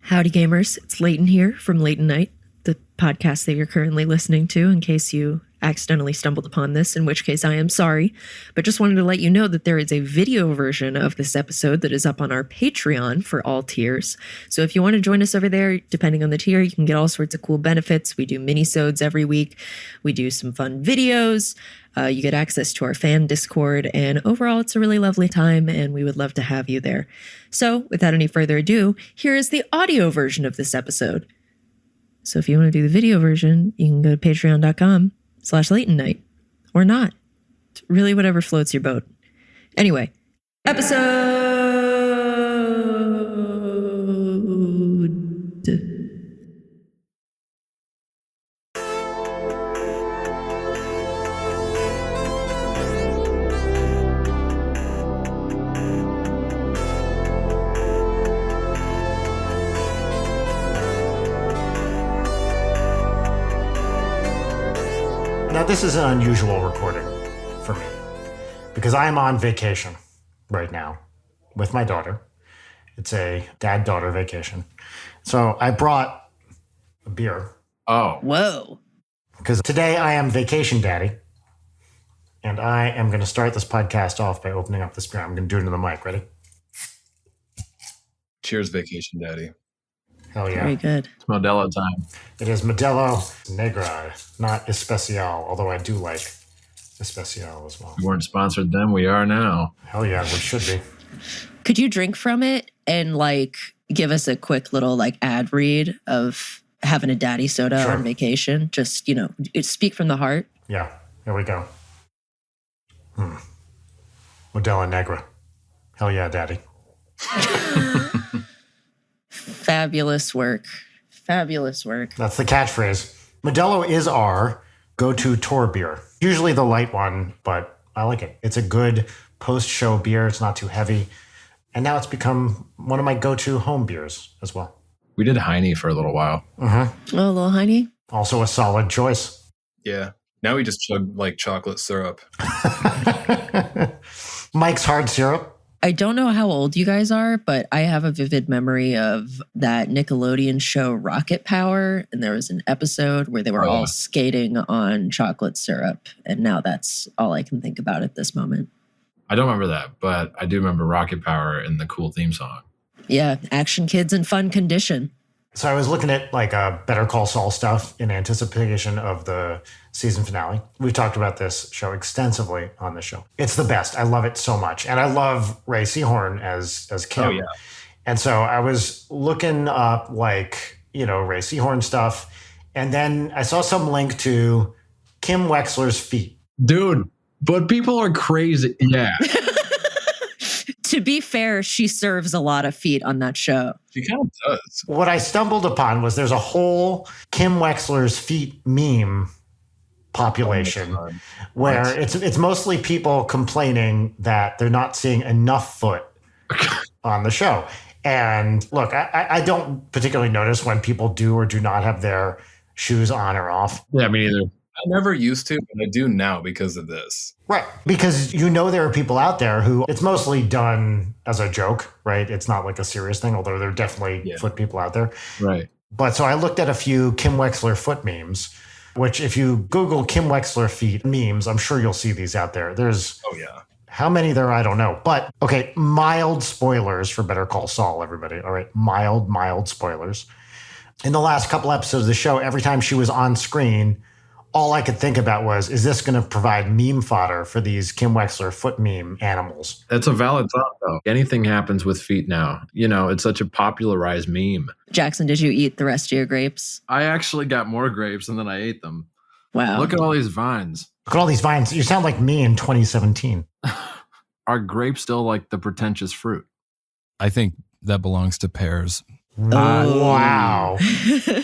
Howdy gamers, it's Leighton here from Leighton Night, the podcast that you're currently listening to in case you accidentally stumbled upon this, in which case I am sorry, but just wanted to let you know that there is a video version of this episode that is up on our Patreon for all tiers. So if you want to join us over there, depending on the tier, you can get all sorts of cool benefits. We do mini-sodes every week. We do some fun videos. You get access to our fan Discord, and overall, it's a really lovely time, and we would love to have you there. So without any further ado, here is the audio version of this episode. So if you want to do the video version, you can go to patreon.com/Leighton Night, or not. It's really whatever floats your boat. Anyway, episode. Now, this is an unusual recording for me because I am on vacation right now with my daughter. It's a dad-daughter vacation. So I brought a beer. Oh. Whoa. Because today I am vacation daddy. And I am going to start this podcast off by opening up this beer. I'm going to do it into the mic. Ready? Cheers, vacation daddy. Hell yeah. Very good. It's Modelo time. It is Modelo Negra, not Especial, although I do like Especial as well. We weren't sponsored then. We are now. Hell yeah, we should be. Could you drink from it and give us a quick little ad read of having a daddy soda Sure. on vacation? Just, speak from the heart. Yeah, here we go. Modelo Negra. Hell yeah, daddy. Fabulous work. Fabulous work. That's the catchphrase. Modelo is our go-to tour beer. Usually the light one, but I like it. It's a good post-show beer. It's not too heavy. And now it's become one of my go-to home beers as well. We did Heine for a little while. Mm-hmm. Oh, a little honey. Also a solid choice. Yeah. Now we just chug chocolate syrup. Mike's Hard Syrup. I don't know how old you guys are, but I have a vivid memory of that Nickelodeon show Rocket Power. And there was an episode where they were all skating on chocolate syrup. And now that's all I can think about at this moment. I don't remember that, but I do remember Rocket Power and the cool theme song. Yeah, action kids in fun condition. So I was looking at Better Call Saul stuff in anticipation of the season finale. We've talked about this show extensively on the show. It's the best. I love it so much. And I love Ray Seahorn as Kim. Oh, yeah. And so I was looking up Ray Seahorn stuff. And then I saw some link to Kim Wexler's feet. Dude, but people are crazy. Yeah. To be fair, she serves a lot of feet on that show. She kind of does. What I stumbled upon was there's a whole Kim Wexler's feet meme population where it's mostly people complaining that they're not seeing enough foot on the show. And look, I don't particularly notice when people do or do not have their shoes on or off. Yeah, me neither. I never used to, but I do now because of this. Right. Because there are people out there who it's mostly done as a joke, right? It's not like a serious thing, although there are definitely foot people out there. Right. But so I looked at a few Kim Wexler foot memes, which if you Google Kim Wexler feet memes, I'm sure you'll see these out there. There's how many there, I don't know. But okay, mild spoilers for Better Call Saul, everybody. All right, mild spoilers. In the last couple episodes of the show, every time she was on screen, all I could think about was, is this going to provide meme fodder for these Kim Wexler foot meme animals? That's a valid thought, though. Anything happens with feet now. It's such a popularized meme. Jackson, did you eat the rest of your grapes? I actually got more grapes and then I ate them. Wow. Look at all these vines. Look at all these vines. You sound like me in 2017. Are grapes still like the pretentious fruit? I think that belongs to pears. Wow.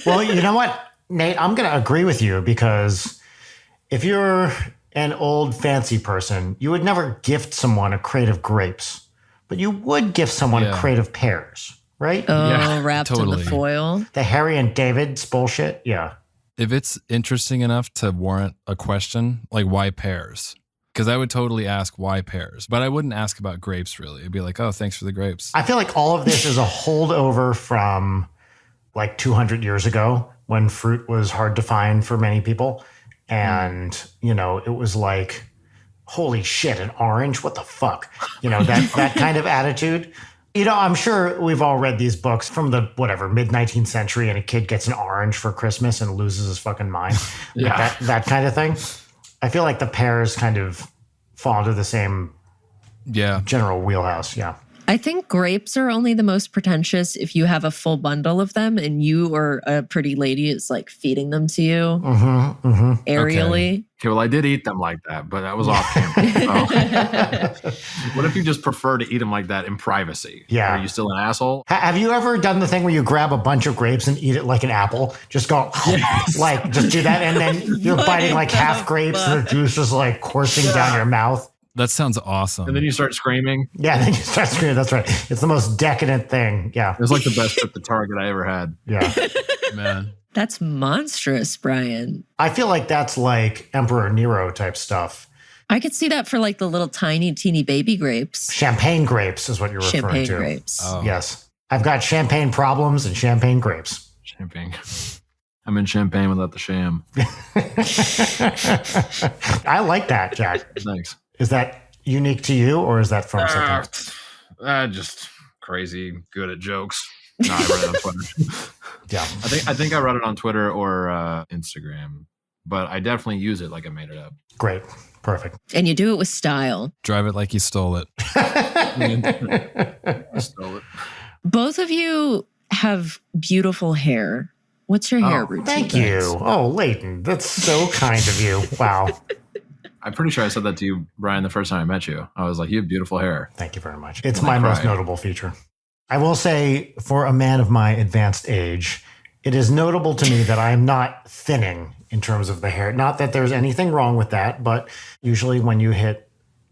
Well, you know what, Nate? I'm going to agree with you because if you're an old fancy person, you would never gift someone a crate of grapes, but you would gift someone a crate of pears, right? Oh, wrapped in the foil. The Harry and David's bullshit. Yeah. If it's interesting enough to warrant a question, like why pears? Because I would totally ask why pears, but I wouldn't ask about grapes really. I'd be like, oh, thanks for the grapes. I feel like all of this is a holdover from like 200 years ago when fruit was hard to find for many people. And, it was like, holy shit, an orange? What the fuck? That kind of attitude. I'm sure we've all read these books from the mid-19th century, and a kid gets an orange for Christmas and loses his fucking mind. Yeah. That kind of thing. I feel like the pears kind of fall into the same general wheelhouse. Yeah. I think grapes are only the most pretentious if you have a full bundle of them and you or a pretty lady is like feeding them to you aerially. Okay, well, I did eat them like that, but that was off camera. So. What if you just prefer to eat them like that in privacy? Yeah. Are you still an asshole? Have you ever done the thing where you grab a bunch of grapes and eat it like an apple? Just go, like, just do that. And then you're biting like half grapes and the juice is like coursing down your mouth. That sounds awesome. And then you start screaming. Yeah, then you start screaming. That's right. It's the most decadent thing. Yeah. It was like the best trip to Target I ever had. Yeah. Man. That's monstrous, Brian. I feel like that's like Emperor Nero type stuff. I could see that for like the little tiny, teeny baby grapes. Champagne grapes is what you're referring Champagne to. grapes. Oh. Yes. I've got champagne problems and champagne grapes. Champagne. I'm in champagne without the sham. I like that, Jack. Thanks. Is that unique to you or is that from something? Just crazy good at jokes. No, I read it on Twitter. Yeah. I think I read it on Twitter or Instagram, but I definitely use it like I made it up. Great. Perfect. And you do it with style. Drive it like you stole it. I stole it. Both of you have beautiful hair. What's your hair routine? Thank you. Oh, Leighton, that's so kind of you. Wow. I'm pretty sure I said that to you, Brian, the first time I met you. I was like, you have beautiful hair. Thank you very much. It's my most notable feature. I will say, for a man of my advanced age, it is notable to me that I am not thinning in terms of the hair. Not that there's anything wrong with that, but usually when you hit,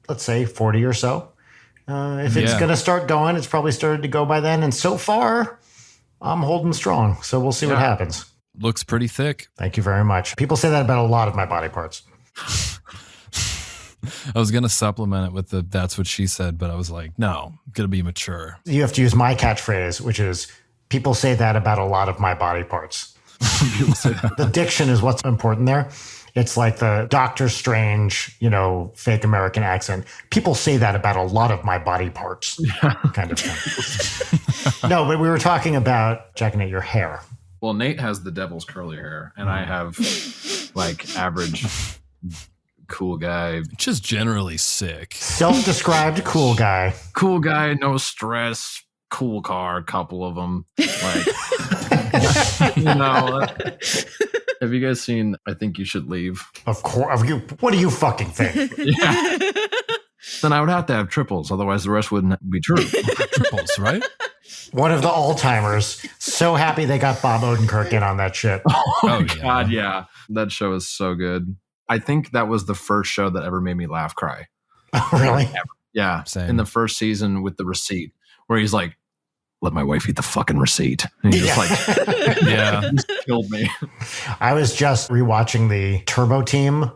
let's say, 40 or so, if it's going to start going, it's probably started to go by then. And so far, I'm holding strong. So we'll see what happens. Looks pretty thick. Thank you very much. People say that about a lot of my body parts. I was going to supplement it with the that's what she said, but I was like, no, I'm going to be mature. You have to use my catchphrase, which is people say that about a lot of my body parts. The diction is what's important there. It's like the Doctor Strange, fake American accent. People say that about a lot of my body parts, kind of thing. No, but we were talking about, Jack and Nate, your hair. Well, Nate has the devil's curly hair, and I have like average cool guy. Just generally sick. Self-described cool guy. Cool guy, no stress, cool car, couple of them. Like, have you guys seen I Think You Should Leave? Of course. What do you fucking think? Yeah. Then I would have to have triples, otherwise the rest wouldn't be true. Triples, right? One of the all-timers. So happy they got Bob Odenkirk in on that shit. Oh God, yeah. That show is so good. I think that was the first show that ever made me laugh, cry. Really? Ever. Yeah. Same. In the first season with the receipt, where he's like, let my wife eat the fucking receipt. And he just just killed me. I was just rewatching the Turbo Team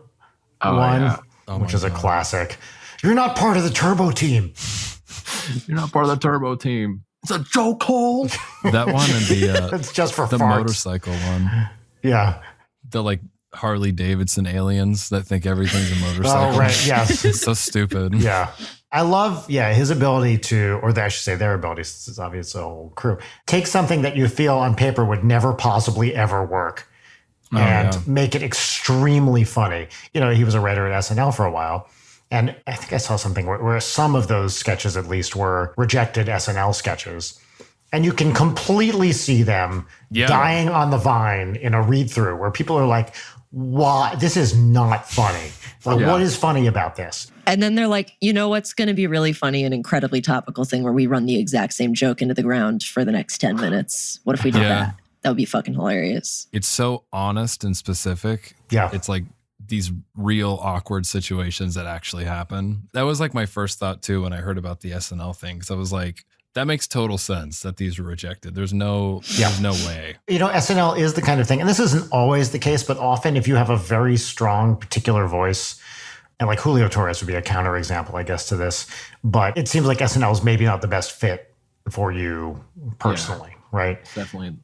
one, which is a classic. You're not part of the Turbo Team. You're not part of the Turbo Team. It's a joke hole. That one and the it's just for the farts. motorcycle one. Yeah. The like Harley Davidson aliens that think everything's a motorcycle. Oh, right. Yes. It's so stupid. Yeah. I love, his ability to, or I should say their ability, since it's obvious the whole crew, take something that you feel on paper would never possibly ever work and make it extremely funny. He was a writer at SNL for a while. And I think I saw something where some of those sketches at least were rejected SNL sketches. And you can completely see them dying on the vine in a read through where people are like, why? This is not funny. Like, what is funny about this? And then they're like, what's going to be really funny, an incredibly topical thing where we run the exact same joke into the ground for the next 10 minutes. What if we did that? That would be fucking hilarious. It's so honest and specific. Yeah. It's like these real awkward situations that actually happen. That was like my first thought too when I heard about the SNL thing. Because I was like, that makes total sense that these were rejected. There's no way. SNL is the kind of thing, and this isn't always the case, but often if you have a very strong particular voice, and like Julio Torres would be a counterexample, I guess, to this, but it seems like SNL is maybe not the best fit for you personally, right? Definitely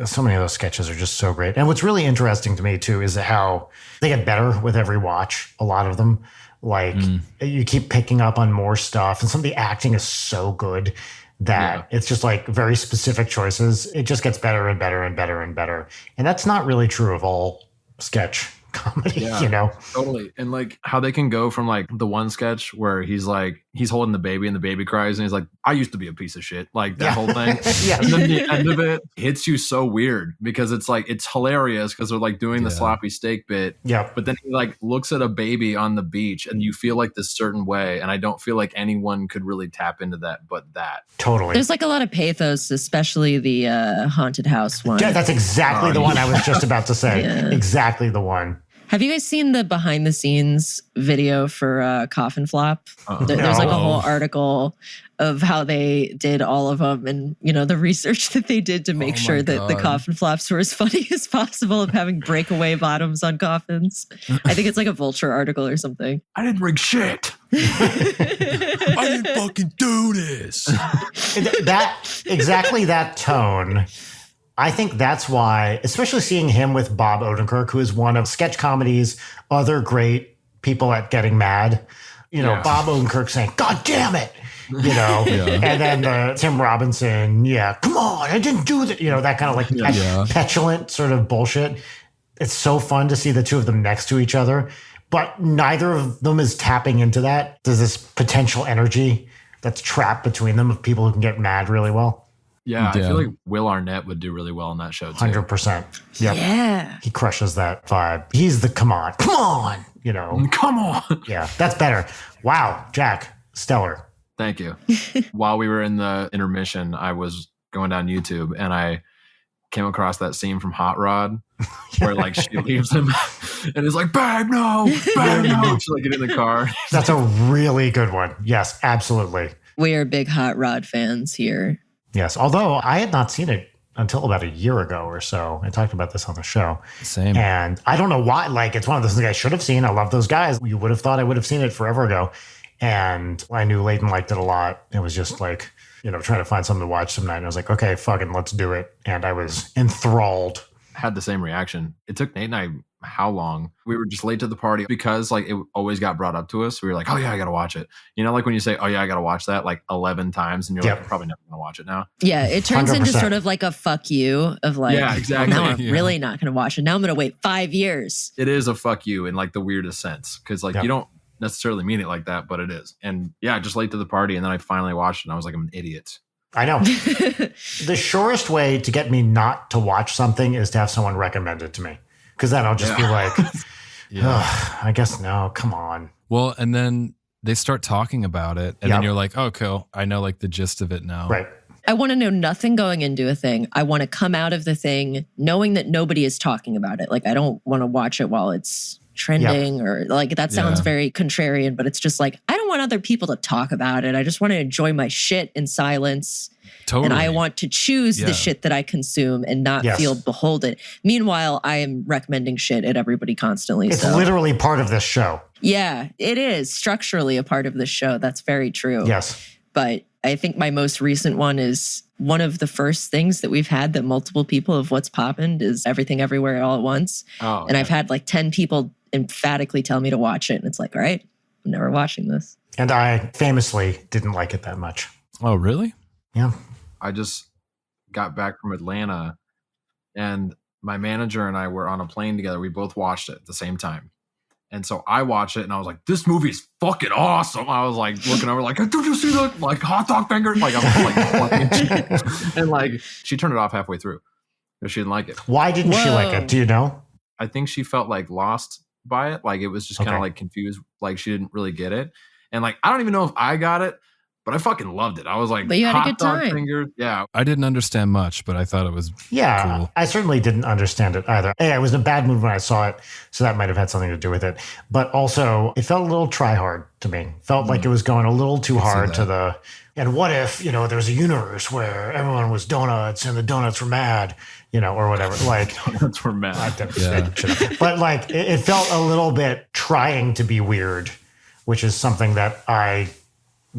So many of those sketches are just so great. And what's really interesting to me too is how they get better with every watch. A lot of them, like you keep picking up on more stuff, and some of the acting is so good that it's just like very specific choices. It just gets better and better and better and better. And that's not really true of all sketch comedy, you know? Totally. And like how they can go from like the one sketch where he's holding the baby and the baby cries and he's like, I used to be a piece of shit. Like that whole thing. And then the end of it hits you so weird because it's like, it's hilarious because they're like doing the sloppy steak bit. Yeah. But then he like looks at a baby on the beach and you feel like this certain way. And I don't feel like anyone could really tap into that, but that. Totally. There's like a lot of pathos, especially the haunted house one. Yeah, that's exactly the one I was just about to say. Exactly the one. Have you guys seen the behind the scenes video for Coffin Flop? There's like a whole article of how they did all of them and, you know, the research that they did to make sure that the coffin flops were as funny as possible of having breakaway bottoms on coffins. I think it's like a Vulture article or something. I didn't rig shit. I didn't fucking do this. Exactly that tone. I think that's why, especially seeing him with Bob Odenkirk, who is one of sketch comedy's other great people at getting mad. You know, Bob Odenkirk saying, God damn it. You know, and then Tim Robinson, come on, I didn't do that. You know, that kind of like petulant sort of bullshit. It's so fun to see the two of them next to each other, but neither of them is tapping into that. There's this potential energy that's trapped between them of people who can get mad really well. Yeah, I feel like Will Arnett would do really well in that show too. 100%. Yep. Yeah. He crushes that vibe. He's the come on, you know. Come on. Yeah, that's better. Wow, Jack, stellar. Thank you. While we were in the intermission, I was going down YouTube and I came across that scene from Hot Rod where like she leaves him and he's like, bag no. She's like get in the car. That's a really good one. Yes, absolutely. We are big Hot Rod fans here. Yes, although I had not seen it until about a year ago or so. I talked about this on the show. Same. And I don't know why. Like, it's one of those things I should have seen. I love those guys. You would have thought I would have seen it forever ago. And I knew Leighton liked it a lot. It was just like, you know, trying to find something to watch some night. And I was like, okay, fucking let's do it. And I was enthralled. Had the same reaction. It took Nate and I how long? We were just late to the party because like it always got brought up to us. We were like, oh yeah, I got to watch it. You know, like when you say, oh yeah, I got to watch that like 11 times and you're like, I'm probably never going to watch it now. Yeah, it turns 100%. into sort of like a fuck you of like, yeah, exactly. Now I'm really not going to watch it. Now I'm going to wait 5 years. It is a fuck you in like the weirdest sense because like you don't necessarily mean it like that, but it is. And yeah, just late to the party. And then I finally watched it and I was like, I'm an idiot. I know. The surest way to get me not to watch something is to have someone recommend it to me. Because then I'll just be like, I guess no, come on. Well, and then they start talking about it. And then you're like, oh, cool. I know like the gist of it now. Right. I want to know nothing going into a thing. I want to come out of the thing knowing that nobody is talking about it. Like, I don't want to watch it while it's trending or like that sounds very contrarian, but it's just like, I don't want other people to talk about it. I just want to enjoy my shit in silence. Totally. And I want to choose the shit that I consume and not feel beholden. Meanwhile, I am recommending shit at everybody constantly. It's literally part of this show. Yeah, it is structurally a part of the show. That's very true. Yes. But I think my most recent one is one of the first things that we've had that multiple people of what's poppin' is Everything Everywhere All at Once. Oh, and I've had like 10 people emphatically tell me to watch it. And it's like, all right, I'm never watching this. And I famously didn't like it that much. Oh, really? Yeah. I just got back from Atlanta and my manager and I were on a plane together. We both watched it at the same time. And so I watched it and I was like, this movie is fucking awesome. I was like looking over like, did you see that? Like hot dog finger? Like I was like, and like she turned it off halfway through because she didn't like it. Why didn't she like it? Do you know? I think she felt like lost by it. Like it was just kind of like confused. Like she didn't really get it. And like, I don't even know if I got it. But I fucking loved it. I was like, but you had hot a good dog time. Fingers. Yeah. I didn't understand much, but I thought it was cool. I certainly didn't understand it either. I was in a bad mood when I saw it, so that might have had something to do with it. But also, it felt a little try hard to me. Felt like it was going a little too hard to the. And what if there's a universe where everyone was donuts and the donuts were mad, or whatever. Like donuts were mad. But like it felt a little bit trying to be weird, which is something that I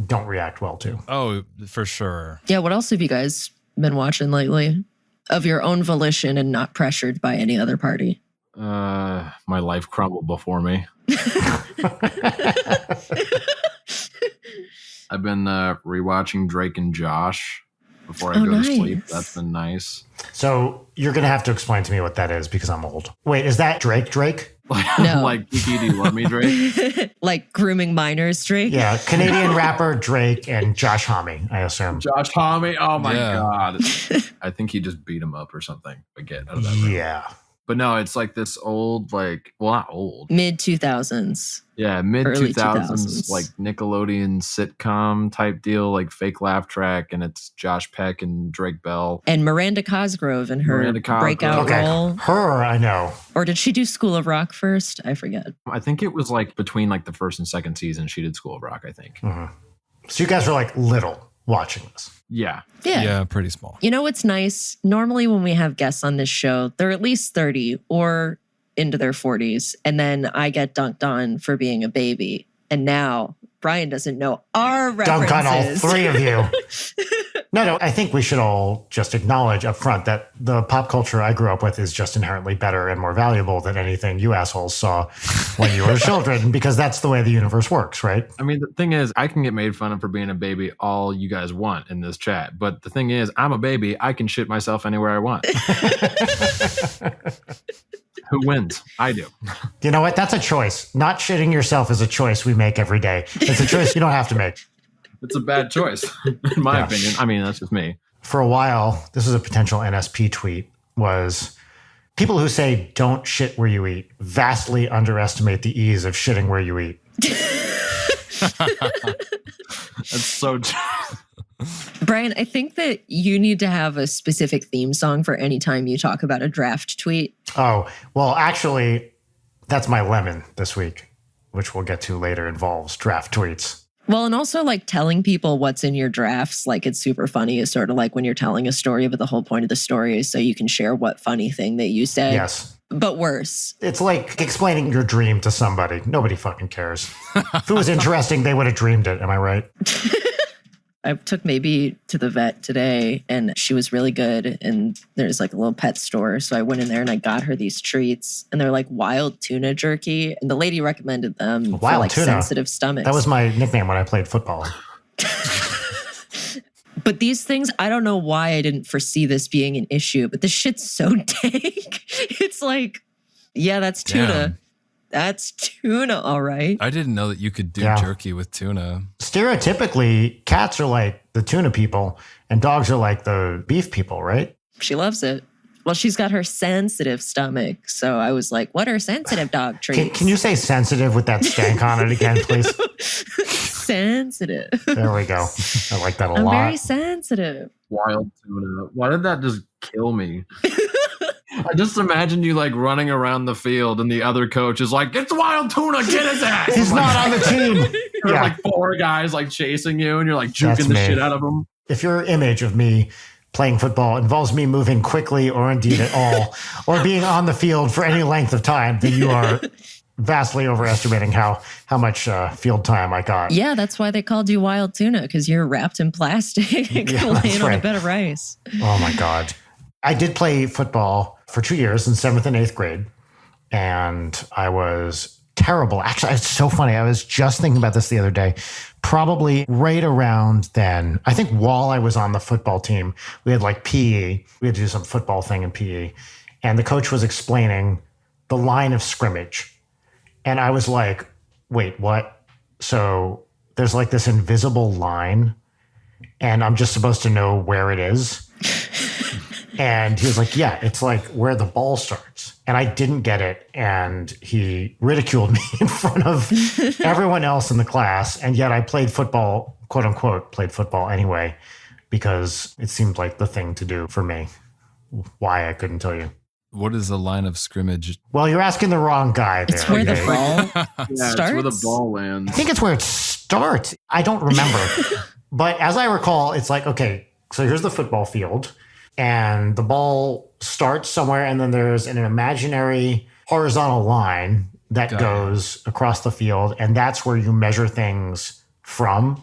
don't react well to. Oh, for sure. Yeah, what else have you guys been watching lately? Of your own volition and not pressured by any other party. My life crumbled before me. I've been rewatching Drake and Josh before I go to sleep. That's been nice. So you're going to have to explain to me what that is because I'm old. Wait, is that Drake? No. Like, Kiki, do you love me, Drake? Like grooming minors, Drake? Yeah, Canadian rapper Drake and Josh Homme, I assume. Josh Homme? Oh, my God. I think he just beat him up or something. But get out of that room. Yeah. But no, it's like this old, like, well, not old. Mid-2000s. Yeah, mid-2000s, like Nickelodeon sitcom type deal, like fake laugh track, and it's Josh Peck and Drake Bell. And Miranda Cosgrove in her breakout role. Her, I know. Or did she do School of Rock first? I forget. I think it was like between like the first and second season, she did School of Rock, I think. Mm-hmm. So you guys were like little watching this. Yeah. Yeah, pretty small. You know what's nice? Normally when we have guests on this show, they're at least 30 or into their 40s. And then I get dunked on for being a baby. And now Brian doesn't know our references. Dunk on all three of you. No, I think we should all just acknowledge up front that the pop culture I grew up with is just inherently better and more valuable than anything you assholes saw when you were children, because that's the way the universe works, right? I mean, the thing is, I can get made fun of for being a baby all you guys want in this chat. But the thing is, I'm a baby. I can shit myself anywhere I want. Who wins? I do. You know what? That's a choice. Not shitting yourself is a choice we make every day. It's a choice you don't have to make. It's a bad choice, in my opinion. I mean, that's just me. For a while, this is a potential NSP tweet, was people who say don't shit where you eat vastly underestimate the ease of shitting where you eat. That's so true. Brian, I think that you need to have a specific theme song for any time you talk about a draft tweet. Oh, well, actually, that's my lemon this week, which we'll get to later, involves draft tweets. Well, and also like telling people what's in your drafts, like it's super funny, is sort of like when you're telling a story, but the whole point of the story is so you can share what funny thing that you said. Yes. But worse. It's like explaining your dream to somebody. Nobody fucking cares. If it was interesting, they would have dreamed it. Am I right? I took Maybe to the vet today and she was really good. And there's like a little pet store. So I went in there and I got her these treats and they're like wild tuna jerky. And the lady recommended them for like sensitive stomachs. That was my nickname when I played football. But these things, I don't know why I didn't foresee this being an issue, but this shit's so dank. It's like, yeah, that's tuna. Damn. That's tuna, all right. I didn't know that you could do jerky with tuna. Stereotypically, cats are like the tuna people and dogs are like the beef people, right? She loves it. Well, she's got her sensitive stomach. So I was like, what are sensitive dog treats? Can you say sensitive with that stank on it again, please? Sensitive. There we go. I like that a lot. I'm very sensitive. Wild tuna. Why did that just kill me? I just imagine you like running around the field and the other coach is like, it's wild tuna, get his ass. He's not on the team. There are like four guys like chasing you and you're like juking the shit out of them. If your image of me playing football involves me moving quickly or indeed at all, or being on the field for any length of time, then you are vastly overestimating how much field time I got. Yeah, that's why they called you wild tuna, because you're wrapped in plastic laying on a bed of rice. Oh my God. I did play football for 2 years in 7th and 8th grade, and I was terrible. Actually, it's so funny. I was just thinking about this the other day. Probably right around then, I think while I was on the football team, we had like PE. We had to do some football thing in PE. And the coach was explaining the line of scrimmage. And I was like, wait, what? So there's like this invisible line and I'm just supposed to know where it is. And he was like, yeah, it's like where the ball starts. And I didn't get it. And he ridiculed me in front of everyone else in the class. And yet I played football, quote unquote, played football anyway, because it seemed like the thing to do for me. Why, I couldn't tell you. What is the line of scrimmage? Well, you're asking the wrong guy there. It's where the ball starts? It's where the ball lands. I think it's where it starts. I don't remember. But as I recall, it's like, okay, so here's the football field. And the ball starts somewhere, and then there's an imaginary horizontal line that goes across the field, and that's where you measure things from,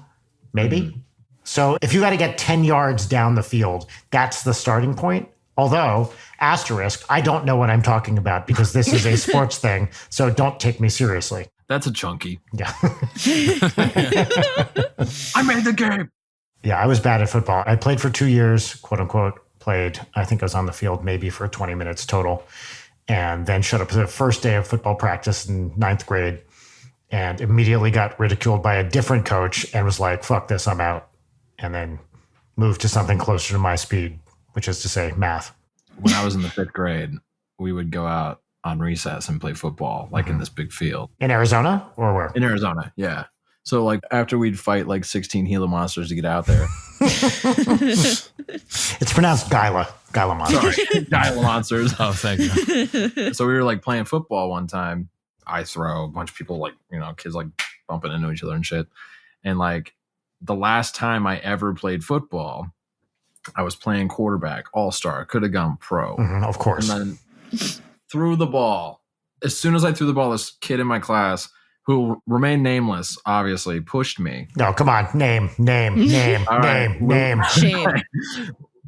maybe. Mm-hmm. So if you got to get 10 yards down the field, that's the starting point. Although, asterisk, I don't know what I'm talking about because this is a sports thing. So don't take me seriously. That's a chunky. Yeah. I made the game. Yeah, I was bad at football. I played for 2 years, quote unquote, played. I think I was on the field maybe for 20 minutes total. And then showed up to the first day of football practice in 9th grade and immediately got ridiculed by a different coach and was like, fuck this, I'm out. And then moved to something closer to my speed, which is to say math. When I was in the 5th grade, we would go out on recess and play football, like in this big field. In Arizona or where? In Arizona, yeah. So like after we'd fight like 16 Gila monsters to get out there. It's pronounced Gila monsters. Sorry, Gila monsters. Oh, thank you. So we were like playing football one time. I throw a bunch of people like, kids like bumping into each other and shit. And like the last time I ever played football, I was playing quarterback, all-star, could have gone pro. Of course. And then threw the ball. As soon as I threw the ball, this kid in my class, who remained nameless, obviously, pushed me. No, come on. Name. Shame.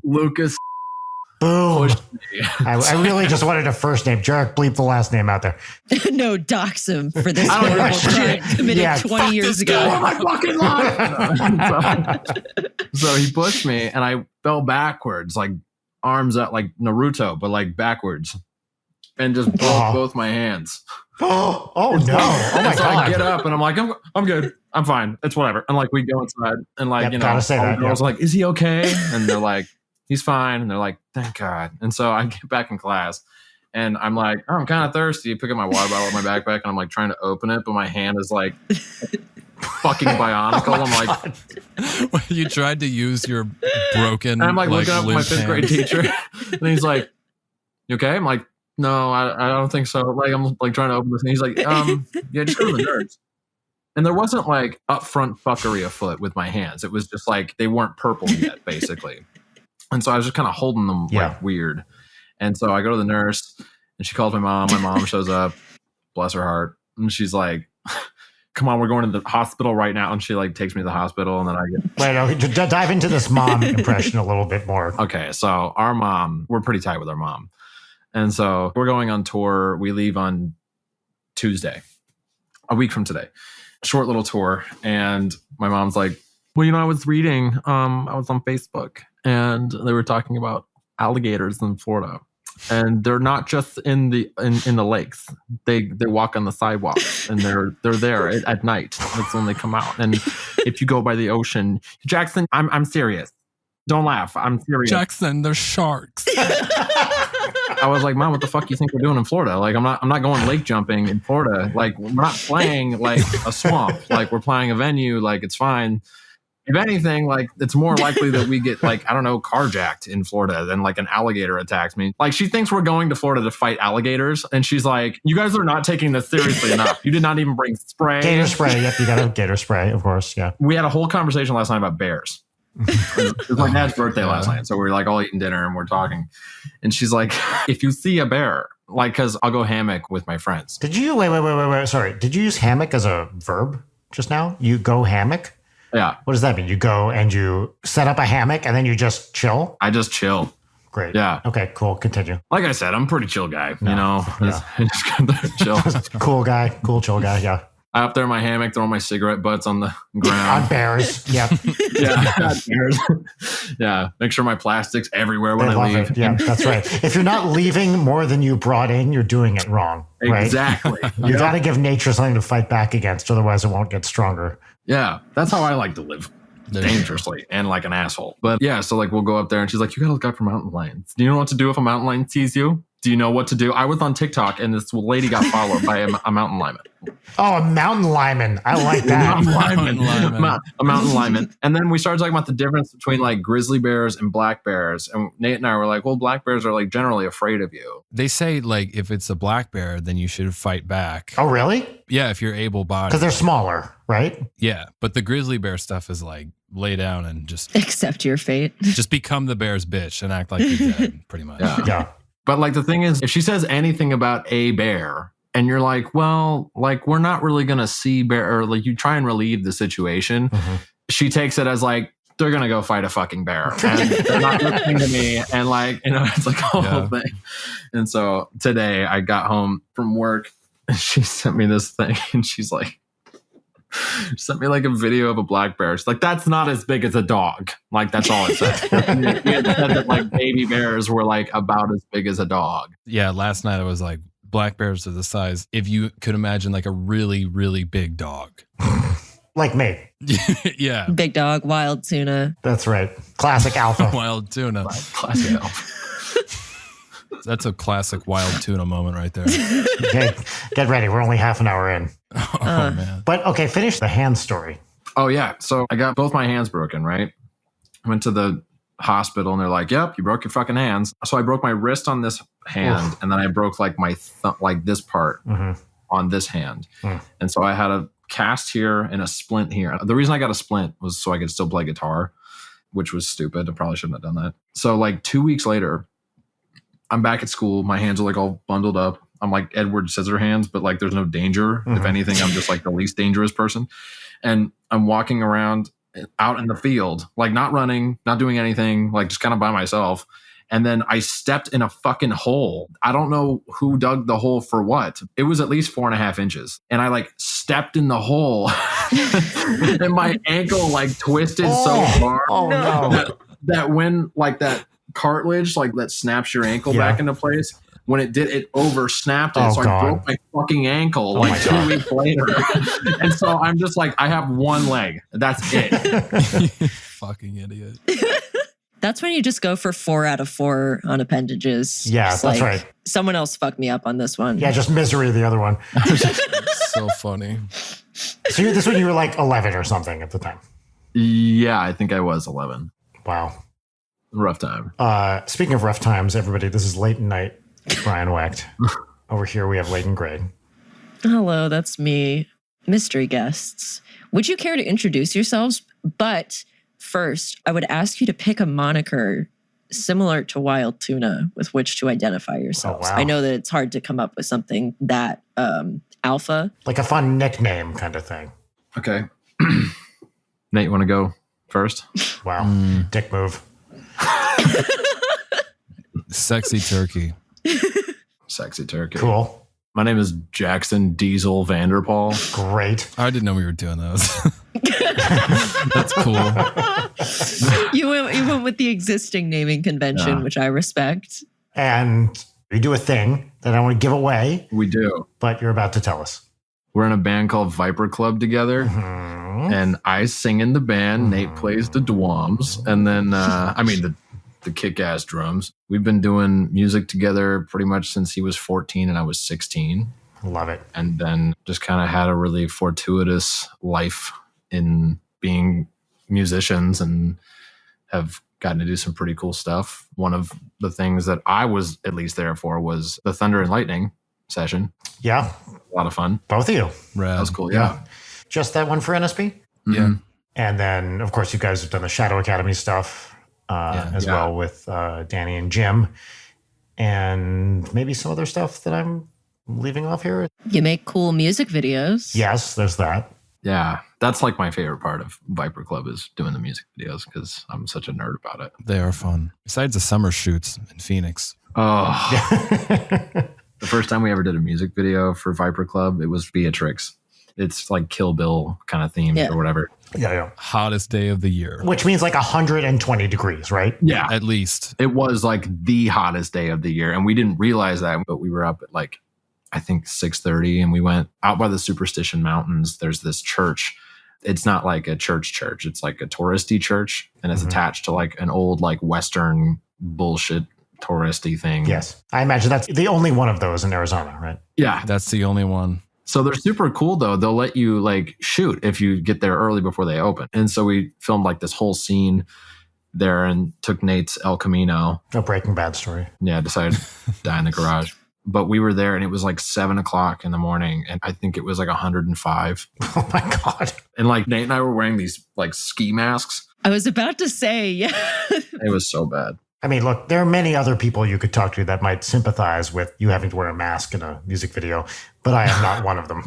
Lucas Boom. pushed me. I really just wanted a first name. Jarek, bleep the last name out there. No, dox him for this I don't horrible give a shit shit. committed Yeah, 20 years ago. My fucking life. So he pushed me, and I fell backwards, like arms up, like Naruto, but like backwards, and just broke both my hands. Oh no. Oh my So I God. get up and I'm like, I'm good. I'm fine. It's whatever. And like we go inside and like, Yep, gotta say all that, the girls yeah. are like, is he okay? And they're like, he's fine. And they're like, thank God. And so I get back in class and I'm like, oh, I'm kind of thirsty. Pick up my water bottle in my backpack and I'm like trying to open it, but my hand is like fucking bionicle. I'm like, You tried to use your broken. and I'm like looking up at my limp 5th grade hand. teacher and he's like, you okay? I'm like, no, I don't think so. Like, I'm like trying to open this and he's like, yeah, just go to the nurse. And there wasn't like upfront fuckery afoot with my hands. It was just like they weren't purple yet, basically. And so I was just kind of holding them like weird. And so I go to the nurse and she calls my mom. My mom shows up, bless her heart. And she's like, come on, we're going to the hospital right now. And she like takes me to the hospital and then I get... Wait, okay, dive into this mom impression a little bit more. Okay, so our mom, we're pretty tight with our mom. And so we're going on tour. We leave on Tuesday, a week from today. Short little tour. And my mom's like, well, I was reading, I was on Facebook and they were talking about alligators in Florida. And they're not just in the lakes. They walk on the sidewalks and they're there at night. That's when they come out. And if you go by the ocean, Jackson, I'm serious. Don't laugh. I'm serious. Jackson, they're sharks. I was like, Mom, what the fuck you think we're doing in Florida? Like, I'm not going lake jumping in Florida. Like, we're not playing like a swamp. Like, we're playing a venue. Like, it's fine. If anything, like, it's more likely that we get like, I don't know, carjacked in Florida than like an alligator attacks me. Like, she thinks we're going to Florida to fight alligators. And she's like, you guys are not taking this seriously enough. You did not even bring spray. Gator spray. Yep, you got a gator spray, of course. Yeah. We had a whole conversation last night about bears. It was my dad's birthday last night. So we were like all eating dinner and we're talking. And she's like, if you see a bear, like, because I'll go hammock with my friends. Did you, wait, sorry. Did you use hammock as a verb just now? You go hammock? Yeah. What does that mean? You go and you set up a hammock and then you just chill? I just chill. Great. Yeah. Okay, cool. Continue. Like I said, I'm a pretty chill guy, Yeah. Just kind of chill. Cool guy. Cool, chill guy. Yeah. I up there in my hammock, throwing my cigarette butts on the ground. On bears. Yeah. Yeah. Make sure my plastic's everywhere when They I love leave. it. Yeah, that's right. If you're not leaving more than you brought in, you're doing it wrong. Right? Exactly. You got to give nature something to fight back against. Otherwise, it won't get stronger. Yeah. That's how I like to live. Dangerously and like an asshole. But yeah, so like we'll go up there and she's like, you gotta look out for mountain lions. Do you know what to do if a mountain lion sees you? Do you know what to do? I was on TikTok and this lady got followed by a mountain lion. Oh, a mountain lineman. I like that. A mountain lineman. And then we started talking about the difference between like grizzly bears and black bears. And Nate and I were like, well, black bears are like generally afraid of you. They say like if it's a black bear, then you should fight back. Oh, really? Yeah, if you're able-bodied. Because they're smaller, right? Yeah, but the grizzly bear stuff is like lay down and just Accept your fate. just become the bear's bitch and act like you're dead, pretty much. Yeah. But like the thing is, if she says anything about a bear and you're like, well, like we're not really going to see bear, or like you try and relieve the situation, she takes it as like, they're going to go fight a fucking bear. And they're not listening to me. And like, it's like a whole thing. And so today I got home from work and she sent me this thing and she's like, sent me like a video of a black bear. She's like, that's not as big as a dog. Like, that's all it said. It said that like baby bears were like about as big as a dog. Yeah, last night I was like, black bears are the size, if you could imagine like a really, really big dog. Like me. Yeah. Big dog, wild tuna. That's right. Classic alpha. Wild tuna. Classic alpha. That's a classic wild tuna moment right there. Okay, get ready. We're only half an hour in. Oh, man. But okay, finish the hand story. Oh, yeah. So I got both my hands broken, right? I went to the hospital and they're like, yep, you broke your fucking hands. So I broke my wrist on this hand and then I broke like my like this part on this hand. And so I had a cast here and a splint here. The reason I got a splint was so I could still play guitar, which was stupid. I probably shouldn't have done that. So like 2 weeks later, I'm back at school. My hands are like all bundled up. I'm like Edward Scissorhands, but like there's no danger. If anything, I'm just like the least dangerous person. And I'm walking around out in the field, like not running, not doing anything, like just kind of by myself. And then I stepped in a fucking hole. I don't know who dug the hole for what. It was at least 4.5 inches. And I like stepped in the hole and my ankle like twisted so far that when like that cartilage, like that snaps your ankle back into place. When it did, it over snapped it. I broke my fucking ankle like 2 weeks later. And so I'm just like, I have one leg. That's it. Fucking idiot. That's when you just go for 4 out of 4 on appendages. Yeah, just that's like, right. Someone else fucked me up on this one. Yeah, just misery the other one. So funny. So this one you were like 11 or something at the time. Yeah, I think I was 11. Wow. Rough time. Speaking of rough times, everybody, this is Late Night. Brian Wecht. Over here we have Leighton Gray. Hello, that's me. Mystery guests. Would you care to introduce yourselves? But first, I would ask you to pick a moniker similar to Wild Tuna with which to identify yourselves. Oh, wow. I know that it's hard to come up with something that alpha. Like a fun nickname kind of thing. Okay. Nate, you want to go first? Wow. Dick move. Sexy turkey. Sexy turkey. Cool. My name is Jackson Diesel Vanderpaul. Great. I didn't know we were doing those. That's cool. You went with the existing naming convention, which I respect. And we do a thing that I want to give away. We do. But you're about to tell us. We're in a band called Viper Club together. And I sing in the band. Nate plays the drums. And then, the kick-ass drums. We've been doing music together pretty much since he was 14 and I was 16. Love it. And then just kind of had a really fortuitous life in being musicians and have gotten to do some pretty cool stuff. One of the things that I was at least there for was the Thunder and Lightning session. Yeah. A lot of fun. Both of you. Rad. That was cool. Yeah. Just that one for NSP? Yeah. And then, of course, you guys have done the Shadow Academy stuff as well with Danny and Jim. And maybe some other stuff that I'm leaving off here. You make cool music videos. Yes, there's that. Yeah. That's like my favorite part of Viper Club is doing the music videos because I'm such a nerd about it. They are fun. Besides the summer shoots in Phoenix. Oh. The first time we ever did a music video for Viper Club, it was Beatrix. It's like Kill Bill kind of themed or whatever. Yeah. Hottest day of the year. Which means like 120 degrees, right? Yeah. At least. It was like the hottest day of the year. And we didn't realize that, but we were up at like, I think 6:30 and we went out by the Superstition Mountains. There's this church. It's not like a church. It's like a touristy church. And it's attached to like an old like Western bullshit touristy thing. Yes. I imagine that's the only one of those in Arizona, right? Yeah. That's the only one. So they're super cool though. They'll let you like shoot if you get there early before they open. And so we filmed like this whole scene there and took Nate's El Camino. A Breaking Bad story. Yeah, decided to die in the garage. But we were there and it was like 7:00 in the morning. And I think it was like 105. Oh my God. And like Nate and I were wearing these like ski masks. I was about to say, yeah. It was so bad. I mean, look, there are many other people you could talk to that might sympathize with you having to wear a mask in a music video, but I am not one of them.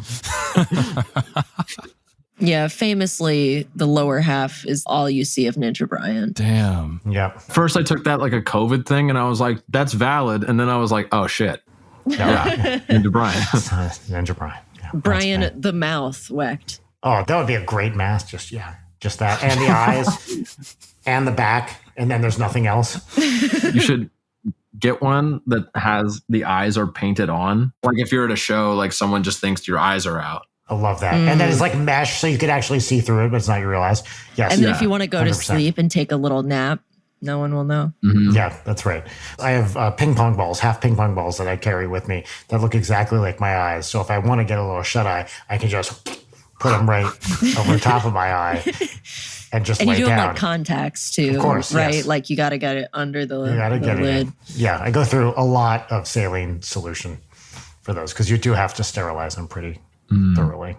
Yeah, famously, the lower half is all you see of Ninja Brian. Damn. Yep. First, I took that like a COVID thing, and I was like, "That's valid." And then I was like, "Oh shit, yeah, Ninja Brian." Ninja Brian. Yeah, Brian the mouth whacked. Oh, that would be a great mask. Just that, and the eyes, and the back, and then there's nothing else. You should get one that has the eyes are painted on. Like if you're at a show, like someone just thinks your eyes are out. I love that. And then it's like mesh, so you could actually see through it, but it's not your real eyes. Yes. And then if you want to go 100%. to sleep and take a little nap, no one will know. Mm-hmm. Yeah, that's right. I have ping pong balls, half ping pong balls that I carry with me that look exactly like my eyes. So if I want to get a little shut eye, I can just put them right over top of my eye and just And lay you do down. them like contacts too, Of course, right? yes. Like you got to get it under the, You got to the get lid. it. Yeah, I go through a lot of saline solution for those because you do have to sterilize them pretty thoroughly.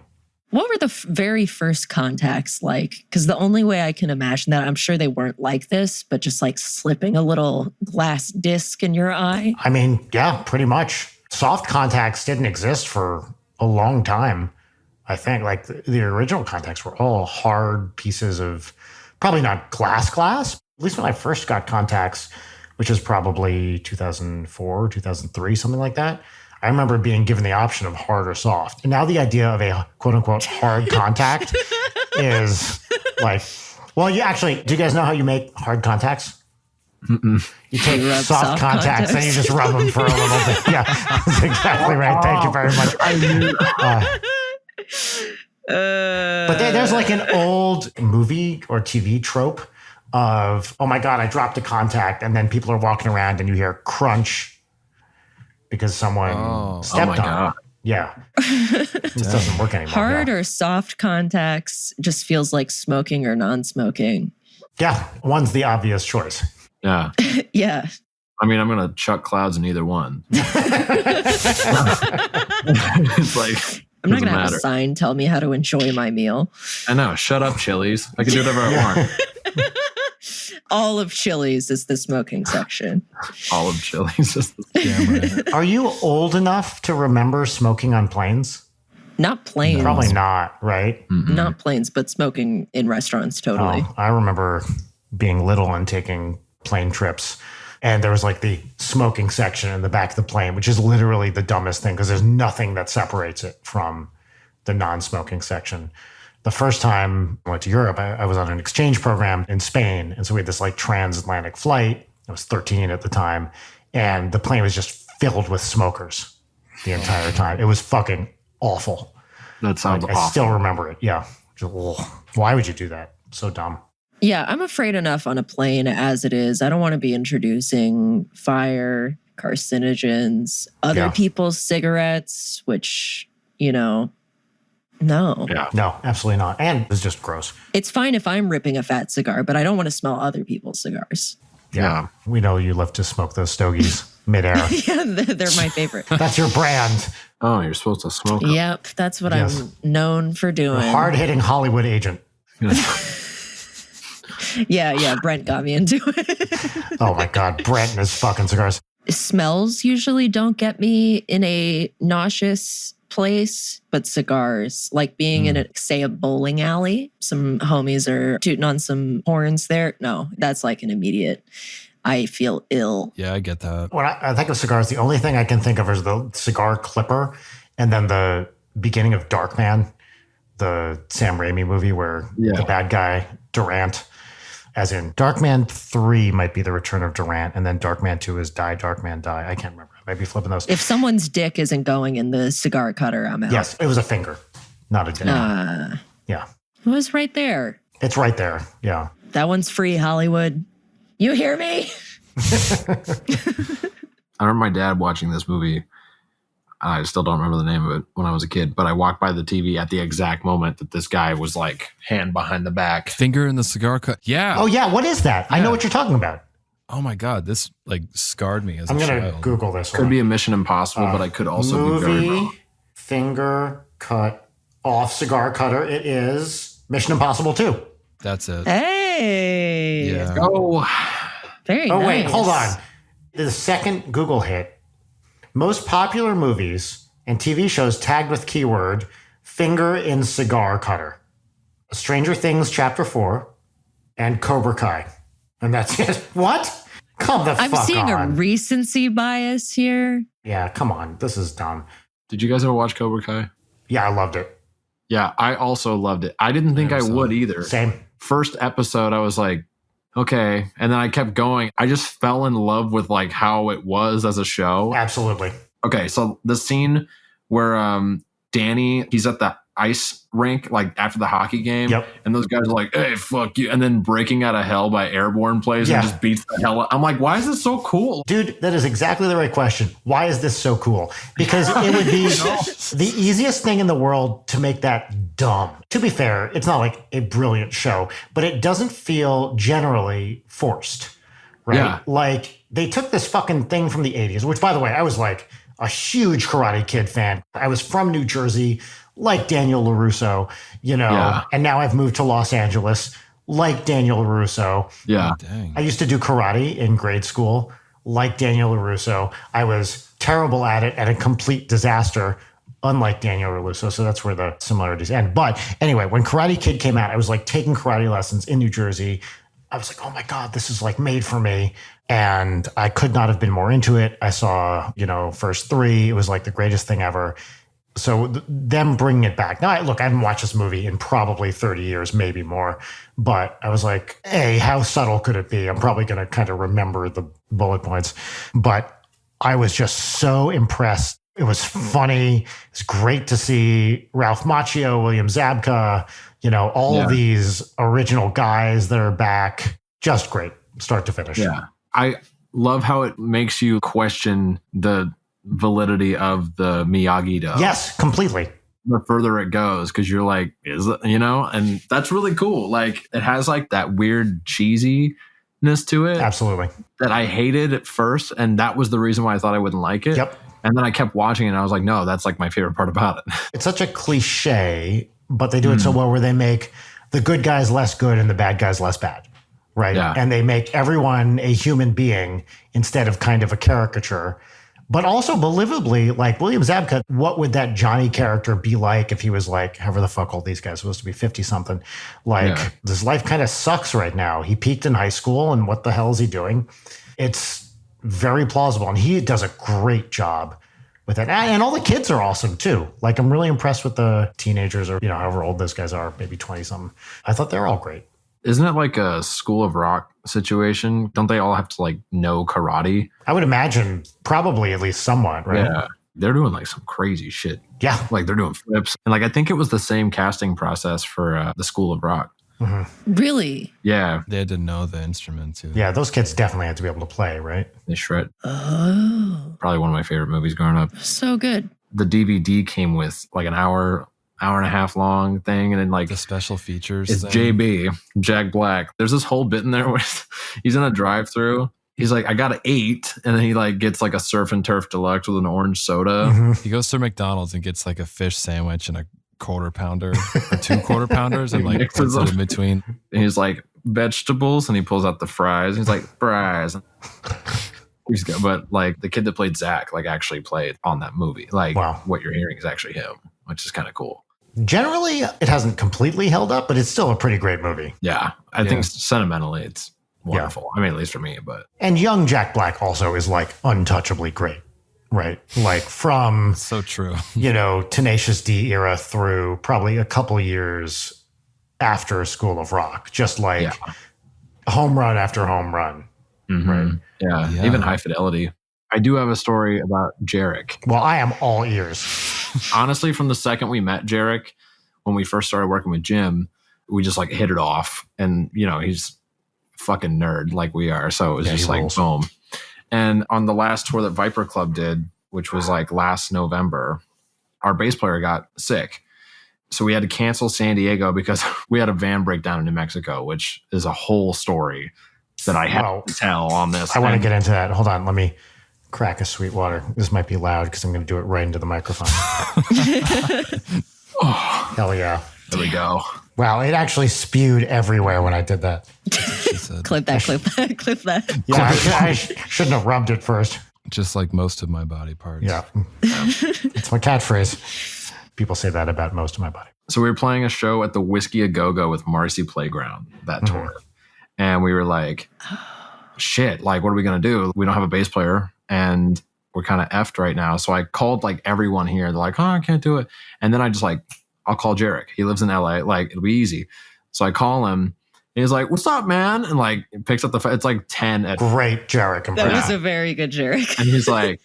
What were the very first contacts like? Because the only way I can imagine that, I'm sure they weren't like this, but just like slipping a little glass disc in your eye. I mean, yeah, pretty much. Soft contacts didn't exist for a long time. I think like the original contacts were all hard pieces of, probably not glass. At least when I first got contacts, which is probably 2004, 2003, something like that. I remember being given the option of hard or soft. And now the idea of a quote unquote hard contact is like, well, you actually, do you guys know how you make hard contacts? Mm-mm. You take You rub soft contacts and you just rub them for a little bit. Yeah, that's exactly right. Thank you very much. But there's like an old movie or TV trope of, oh my God, I dropped a contact, and then people are walking around and you hear crunch because someone stepped on God. it. Yeah. This doesn't work anymore. Hard or soft contacts just feels like smoking or non-smoking. Yeah, one's the obvious choice. Yeah. Yeah. I mean, I'm gonna chuck clouds in either one. It's like I'm not doesn't going to have matter. a sign tell me how to enjoy my meal. I know. Shut up, Chili's. I can do whatever I want. All of Chili's is the smoking section. All of Chili's. Damn right. Are you old enough to remember smoking on planes? Not planes. Probably not, right? Not planes, but smoking in restaurants, totally. Oh, I remember being little and taking plane trips. And there was like the smoking section in the back of the plane, which is literally the dumbest thing because there's nothing that separates it from the non-smoking section. The first time I went to Europe, I was on an exchange program in Spain. And so we had this like transatlantic flight. I was 13 at the time. And the plane was just filled with smokers the entire time. It was fucking awful. That sounds I awful. still remember it. Yeah. Just, ugh. Why would you do that? So dumb. Yeah, I'm afraid enough on a plane as it is. I don't want to be introducing fire, carcinogens, other people's cigarettes, which, no. Yeah. No, absolutely not. And it's just gross. It's fine if I'm ripping a fat cigar, but I don't want to smell other people's cigars. Yeah. We know you love to smoke those stogies midair. Yeah, they're my favorite. That's your brand. Oh, you're supposed to smoke. Yep, that's what Yes. I'm known for doing. Hard-hitting Hollywood agent. Yeah, Brent got me into it. Oh my God, Brent and his fucking cigars. Smells usually don't get me in a nauseous place, but cigars, like being in say a bowling alley, some homies are tooting on some horns there. No, that's like an immediate, I feel ill. Yeah, I get that. When I think of cigars, the only thing I can think of is the cigar clipper and then the beginning of Darkman, the Sam Raimi movie where the bad guy, Durant, as in Darkman 3 might be the return of Durant, and then Darkman 2 is Die, Darkman, Die. I can't remember. I might be flipping those. If someone's dick isn't going in the cigar cutter, I'm out. Yes, it was a finger, not a dick. Yeah. It was right there. It's right there. Yeah. That one's free, Hollywood. You hear me? I remember my dad watching this movie. I still don't remember the name of it when I was a kid, but I walked by the TV at the exact moment that this guy was like hand behind the back. Finger in the cigar cut. Yeah. Oh, yeah. What is that? I know Yeah. what you're talking about. Oh my God. This like scarred me as I'm a going child. to Google this. Could be a Mission Impossible, but I could also be very movie wrong. finger cut off cigar cutter. It is Mission Impossible 2. That's it. Hey. Yeah. Oh, Very Oh, nice. wait, hold on. The second Google hit. Most popular movies and TV shows tagged with keyword finger in cigar cutter. Stranger Things Chapter 4 and Cobra Kai. And that's it. What? Come the fuck on. I'm seeing a recency bias here. Yeah, come on. This is dumb. Did you guys ever watch Cobra Kai? Yeah, I loved it. Yeah, I also loved it. I didn't think I would either. Same. First episode, I was like, okay. And then I kept going. I just fell in love with like how it was as a show. Absolutely. Okay, so the scene where Danny, he's at the ice rink, like after the hockey game, and those guys are like, hey, fuck you, and then breaking out of hell by Airborne plays and just beats the hell out. I'm like, why is this so cool? Dude, that is exactly the right question. Why is this so cool? Because it would be the easiest thing in the world to make that dumb. To be fair, it's not like a brilliant show, but it doesn't feel generally forced, right? Yeah. Like they took this fucking thing from the 80s, which by the way, I was like a huge Karate Kid fan. I was from New Jersey, like Daniel LaRusso, and now I've moved to Los Angeles, like Daniel LaRusso. Yeah. Dang. I used to do karate in grade school, like Daniel LaRusso. I was terrible at it and a complete disaster, unlike Daniel LaRusso. So that's where the similarities end. But anyway, when Karate Kid came out, I was like taking karate lessons in New Jersey. I was like, oh my God, this is like made for me. And I could not have been more into it. I saw, first 3. It was like the greatest thing ever. So them bringing it back. Now, I haven't watched this movie in probably 30 years, maybe more. But I was like, hey, how subtle could it be? I'm probably going to kind of remember the bullet points. But I was just so impressed. It was funny. It's great to see Ralph Macchio, William Zabka, all of these original guys that are back. Just great, start to finish. Yeah. I love how it makes you question the validity of the Miyagi-Do. Yes, completely. The further it goes, because you're like, is it, and that's really cool. Like it has like that weird cheesiness to it. Absolutely. That I hated at first. And that was the reason why I thought I wouldn't like it. Yep. And then I kept watching it and I was like, no, that's like my favorite part about it. It's such a cliche, but they do it so well where they make the good guys less good and the bad guys less bad. Right. Yeah. And they make everyone a human being instead of kind of a caricature. But also believably, like William Zabka, what would that Johnny character be like if he was like, however the fuck old these guys are supposed to be, 50 something? Like, This life kind of sucks right now. He peaked in high school and what the hell is he doing? It's very plausible. And he does a great job with that. And all the kids are awesome too. Like I'm really impressed with the teenagers or, however old those guys are, maybe 20 something. I thought they were all great. Isn't it like a School of Rock situation? Don't they all have to like know karate? I would imagine probably at least somewhat, right? Yeah. They're doing like some crazy shit. Yeah. Like they're doing flips. And like I think it was the same casting process for the School of Rock. Mm-hmm. Really? Yeah. They had to know the instrument too. Yeah, those kids definitely had to be able to play, right? They shred. Oh. Probably one of my favorite movies growing up. So good. The DVD came with like an hour and a half long thing. And then like the special features. It's thing. JB, Jack Black. There's this whole bit in there where he's in a drive-through. He's like, I got an 8. And then he like gets like a surf and turf deluxe with an orange soda. Mm-hmm. He goes to McDonald's and gets like a fish sandwich and a quarter pounder or 2 quarter pounders and like puts it in between. And he's like, vegetables. And he pulls out the fries. And he's like, fries. But like the kid that played Zach like actually played on that movie. Like what you're hearing is actually him, which is kind of cool. Generally, it hasn't completely held up, but it's still a pretty great movie. Yeah. I think sentimentally it's wonderful. I mean, at least for me, but. And young Jack Black also is like untouchably great, right? Like from. So true. Tenacious D era through probably a couple years after School of Rock. Just like home run after home run, right? Yeah. Even High Fidelity. I do have a story about Jarek. Well, I am all ears. Honestly, from the second we met Jarek, when we first started working with Jim, we just like hit it off. And, he's a fucking nerd like we are. So it was just like, boom. And on the last tour that Viper Club did, which was like last November, our bass player got sick. So we had to cancel San Diego because we had a van breakdown in New Mexico, which is a whole story that I have to tell on this. I want to get into that. Hold on. Let me crack a Sweetwater. This might be loud because I'm going to do it right into the microphone. Hell yeah. There we go. Wow, it actually spewed everywhere when I did that. Clip that. Yeah, I shouldn't have rubbed it first. Just like most of my body parts. Yeah. It's my catchphrase. People say that about most of my body. So we were playing a show at the Whiskey A Go-Go with Marcy Playground that tour. And we were like, shit, like, what are we going to do? We don't have a bass player and we're kind of effed right now. So I called like everyone here. They're like, oh, I can't do it. And then I just like, I'll call Jarek. He lives in LA. Like, it'll be easy. So I call him. And he's like, what's up, man? And like, picks up the phone. It's like 10 at Great Jarek. That was a very good Jarek. And he's like,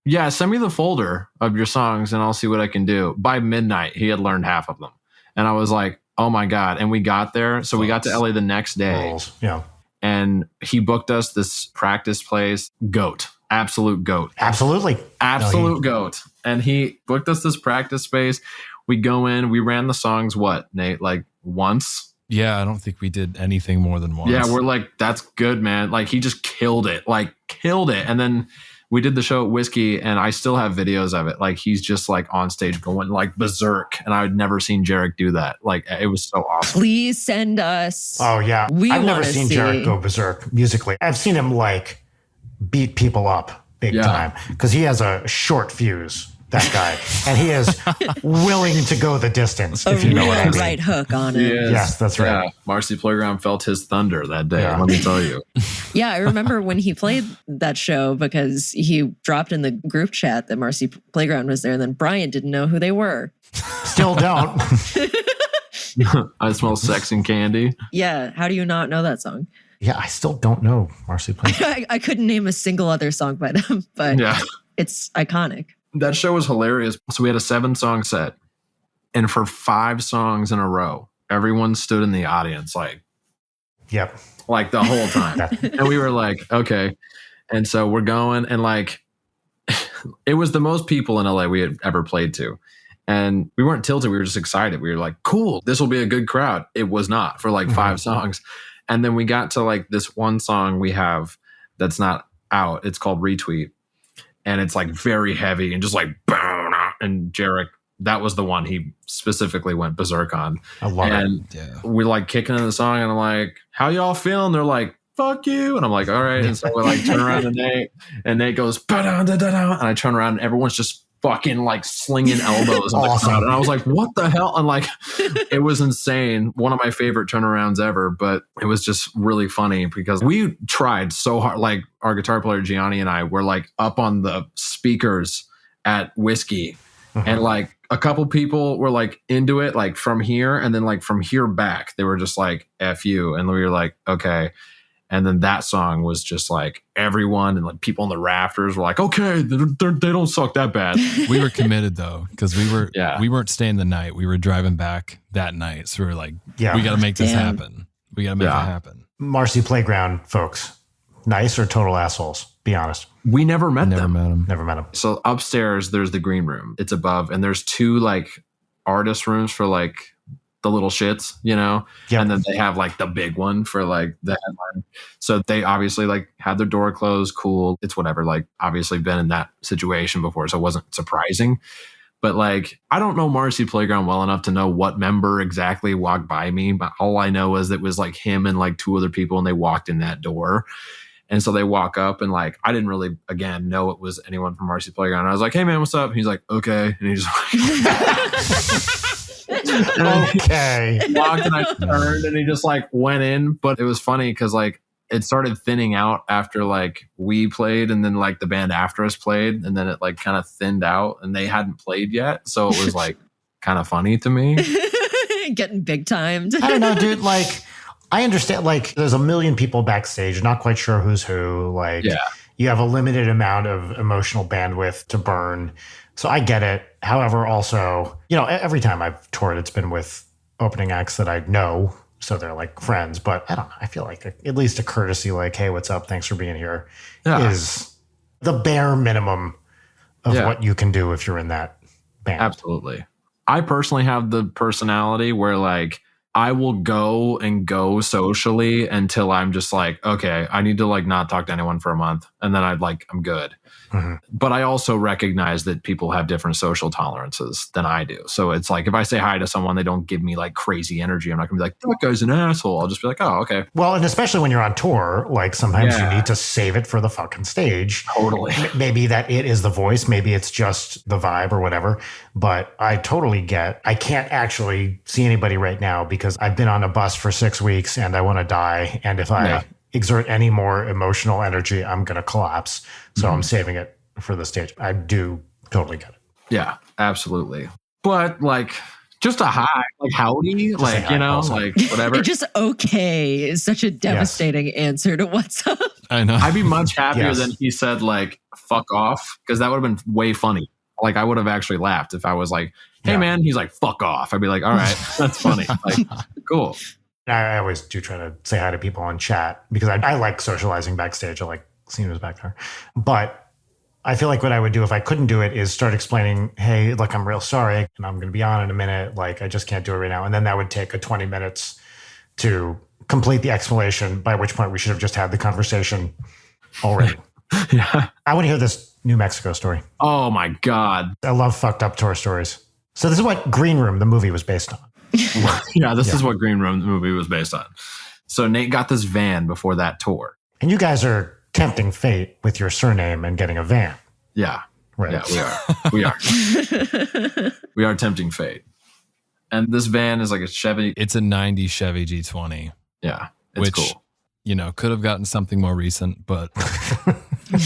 yeah, send me the folder of your songs and I'll see what I can do. By midnight, he had learned half of them. And I was like, oh my God. And we got there. So we got to LA the next day. Yeah. And he booked us this practice place. Goat. Absolute goat. Absolutely. Absolute goat. And he booked us this practice space. We go in, we ran the songs, what, Nate? Like once? Yeah, I don't think we did anything more than once. Yeah, we're like, that's good, man. Like, he just killed it. And then we did the show at Whiskey, and I still have videos of it. Like, he's just like on stage going like berserk. And I had never seen Jarek do that. Like, it was so awesome. Please send us. Oh, yeah. I've never seen Jarek go berserk musically. I've seen him like beat people up big time because he has a short fuse. That guy, and he is willing to go the distance. If you know what I mean. Right hook on it. Yes, that's right. Yeah. Marcy Playground felt his thunder that day. Let me tell you. Yeah, I remember when he played that show because he dropped in the group chat that Marcy Playground was there, and then Brian didn't know who they were. Still don't. I smell sex and candy. Yeah, how do you not know that song? Yeah, I still don't know Marcy Playground. I couldn't name a single other song by them, but it's iconic. That show was hilarious. So we had a 7-song set. And for 5 songs in a row, everyone stood in the audience like the whole time. And we were like, okay. And so we're going, and like, it was the most people in LA we had ever played to. And we weren't tilted. We were just excited. We were like, cool, this will be a good crowd. It was not for like 5 songs. And then we got to like this one song we have that's not out. It's called Retweet. And it's like very heavy and just like, and Jarek, that was the one he specifically went berserk on. I love it. Yeah. We're like kicking in the song, and I'm like, how y'all feeling? They're like, fuck you. And I'm like, all right. And so we like turn around to Nate, and Nate goes, ba-da-da-da-da. And I turn around, and everyone's just fucking like slinging elbows in the crowd. And I was like, what the hell? And like, it was insane. One of my favorite turnarounds ever, but it was just really funny because we tried so hard. Like, our guitar player Gianni and I were like up on the speakers at Whiskey, and like a couple people were like into it, like from here, and then like from here back, they were just like, F you. And we were like, okay. And then that song was just like everyone, and like people in the rafters were like, okay, they don't suck that bad. We were committed though, because we weren't staying the night. We were driving back that night. So we were like, we got to make this happen. We got to make it happen. Marcy Playground folks, nice or total assholes? Be honest. We never met them. Never met them. So upstairs, there's the green room. It's above, and there's 2 like artist rooms for like the little shits, you know? Yep. And then they have like the big one for like the headline. So they obviously like had their door closed. Cool. It's whatever. Like, obviously been in that situation before, so it wasn't surprising. But like, I don't know Marcy Playground well enough to know what member exactly walked by me. But all I know is it was like him and like 2 other people, and they walked in that door. And so they walk up, and like, I didn't really, again, know it was anyone from Marcy Playground. And I was like, hey man, what's up? And he's like, okay. And he's like, okay. Walked, and I turned, and he just like went in. But it was funny because like it started thinning out after like we played, and then like the band after us played, and then it like kind of thinned out, and they hadn't played yet. So it was like kind of funny to me. Getting big timed. I don't know, dude. Like, I understand, like, there's a million people backstage, not quite sure who's who. Like, you have a limited amount of emotional bandwidth to burn. So I get it. However, also, you know, every time I've toured, it's been with opening acts that I know. So they're like friends. But I don't know. I feel like at least a courtesy, like, hey, what's up? Thanks for being here, is the bare minimum of what you can do if you're in that band. Absolutely. I personally have the personality where, like, I will go socially until I'm just like, okay, I need to like not talk to anyone for a month. And then I'm good. Mm-hmm. But I also recognize that people have different social tolerances than I do. So it's like, if I say hi to someone, they don't give me like crazy energy. I'm not gonna be like, that guy's an asshole. I'll just be like, oh, okay. Well, and especially when you're on tour, like sometimes you need to save it for the fucking stage. Totally. Maybe that it is the voice. Maybe it's just the vibe or whatever. But I totally I can't actually see anybody right now because I've been on a bus for 6 weeks and I want to die. And if I exert any more emotional energy, I'm going to collapse. So I'm saving it for the stage. I do totally get it. Yeah, absolutely. But like, just a hi, like howdy, just like, you know, also. Like whatever. Just okay is such a devastating answer to what's up. I know. I'd be much happier than he said like, fuck off. Because that would have been way funny. Like I would have actually laughed if I was like, hey man, he's like, fuck off. I'd be like, all right, that's funny. Like, cool. I always do try to say hi to people on chat because I like socializing backstage. I like seeing who's back there. But I feel like what I would do if I couldn't do it is start explaining, hey, look, I'm real sorry. And I'm going to be on in a minute. Like, I just can't do it right now. And then that would take 20 minutes to complete the explanation, by which point we should have just had the conversation already. Yeah. I want to hear this New Mexico story. Oh, my God. I love fucked up tour stories. So this is what Green Room, the movie, was based on. This is what Green Room, the movie, was based on. So Nate got this van before that tour. And you guys are tempting fate with your surname and getting a van. Yeah. Right. Yeah, we are. We are tempting fate. And this van is like a Chevy. It's a 90 Chevy G20. Yeah. It's cool. You know, could have gotten something more recent, but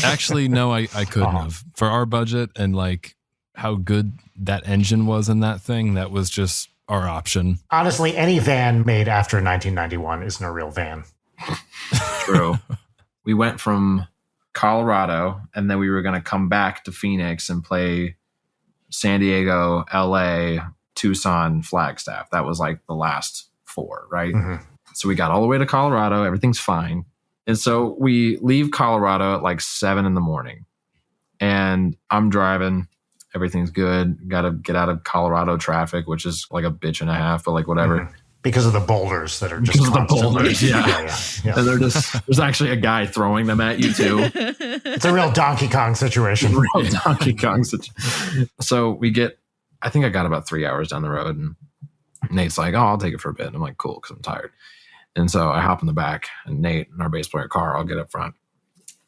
actually, no, I couldn't have. For our budget and like how good that engine was in that thing, that was just our option. Honestly, any van made after 1991 isn't a real van. True. We went from Colorado and then we were going to come back to Phoenix and play San Diego, LA, Tucson, Flagstaff. That was like the last 4, right? Mm-hmm. So we got all the way to Colorado. Everything's fine. And so we leave Colorado at like 7 a.m. And I'm driving. Everything's good. Got to get out of Colorado traffic, which is like a bitch and a half, but like whatever. Mm-hmm. Because of the boulders that are just because of the boulders, yeah. And there's actually a guy throwing them at you too. It's a real Donkey Kong situation. So we get, I think I got about 3 hours down the road, and Nate's like, "Oh, I'll take it for a bit." And I'm like, "Cool," because I'm tired. And so I hop in the back, and Nate and our bass player Carl, I'll get up front.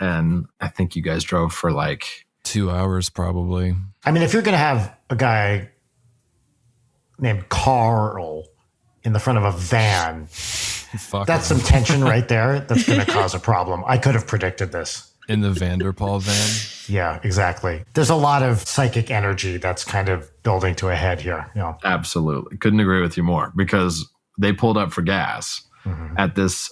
And I think you guys drove for like 2 hours, probably. I mean, if you're going to have a guy named Carl in the front of a van, that's some tension right there. That's going to cause a problem. I could have predicted this. In the Vanderpool van? Yeah, exactly. There's a lot of psychic energy that's kind of building to a head here. You know? Absolutely. Couldn't agree with you more, because they pulled up for gas at this,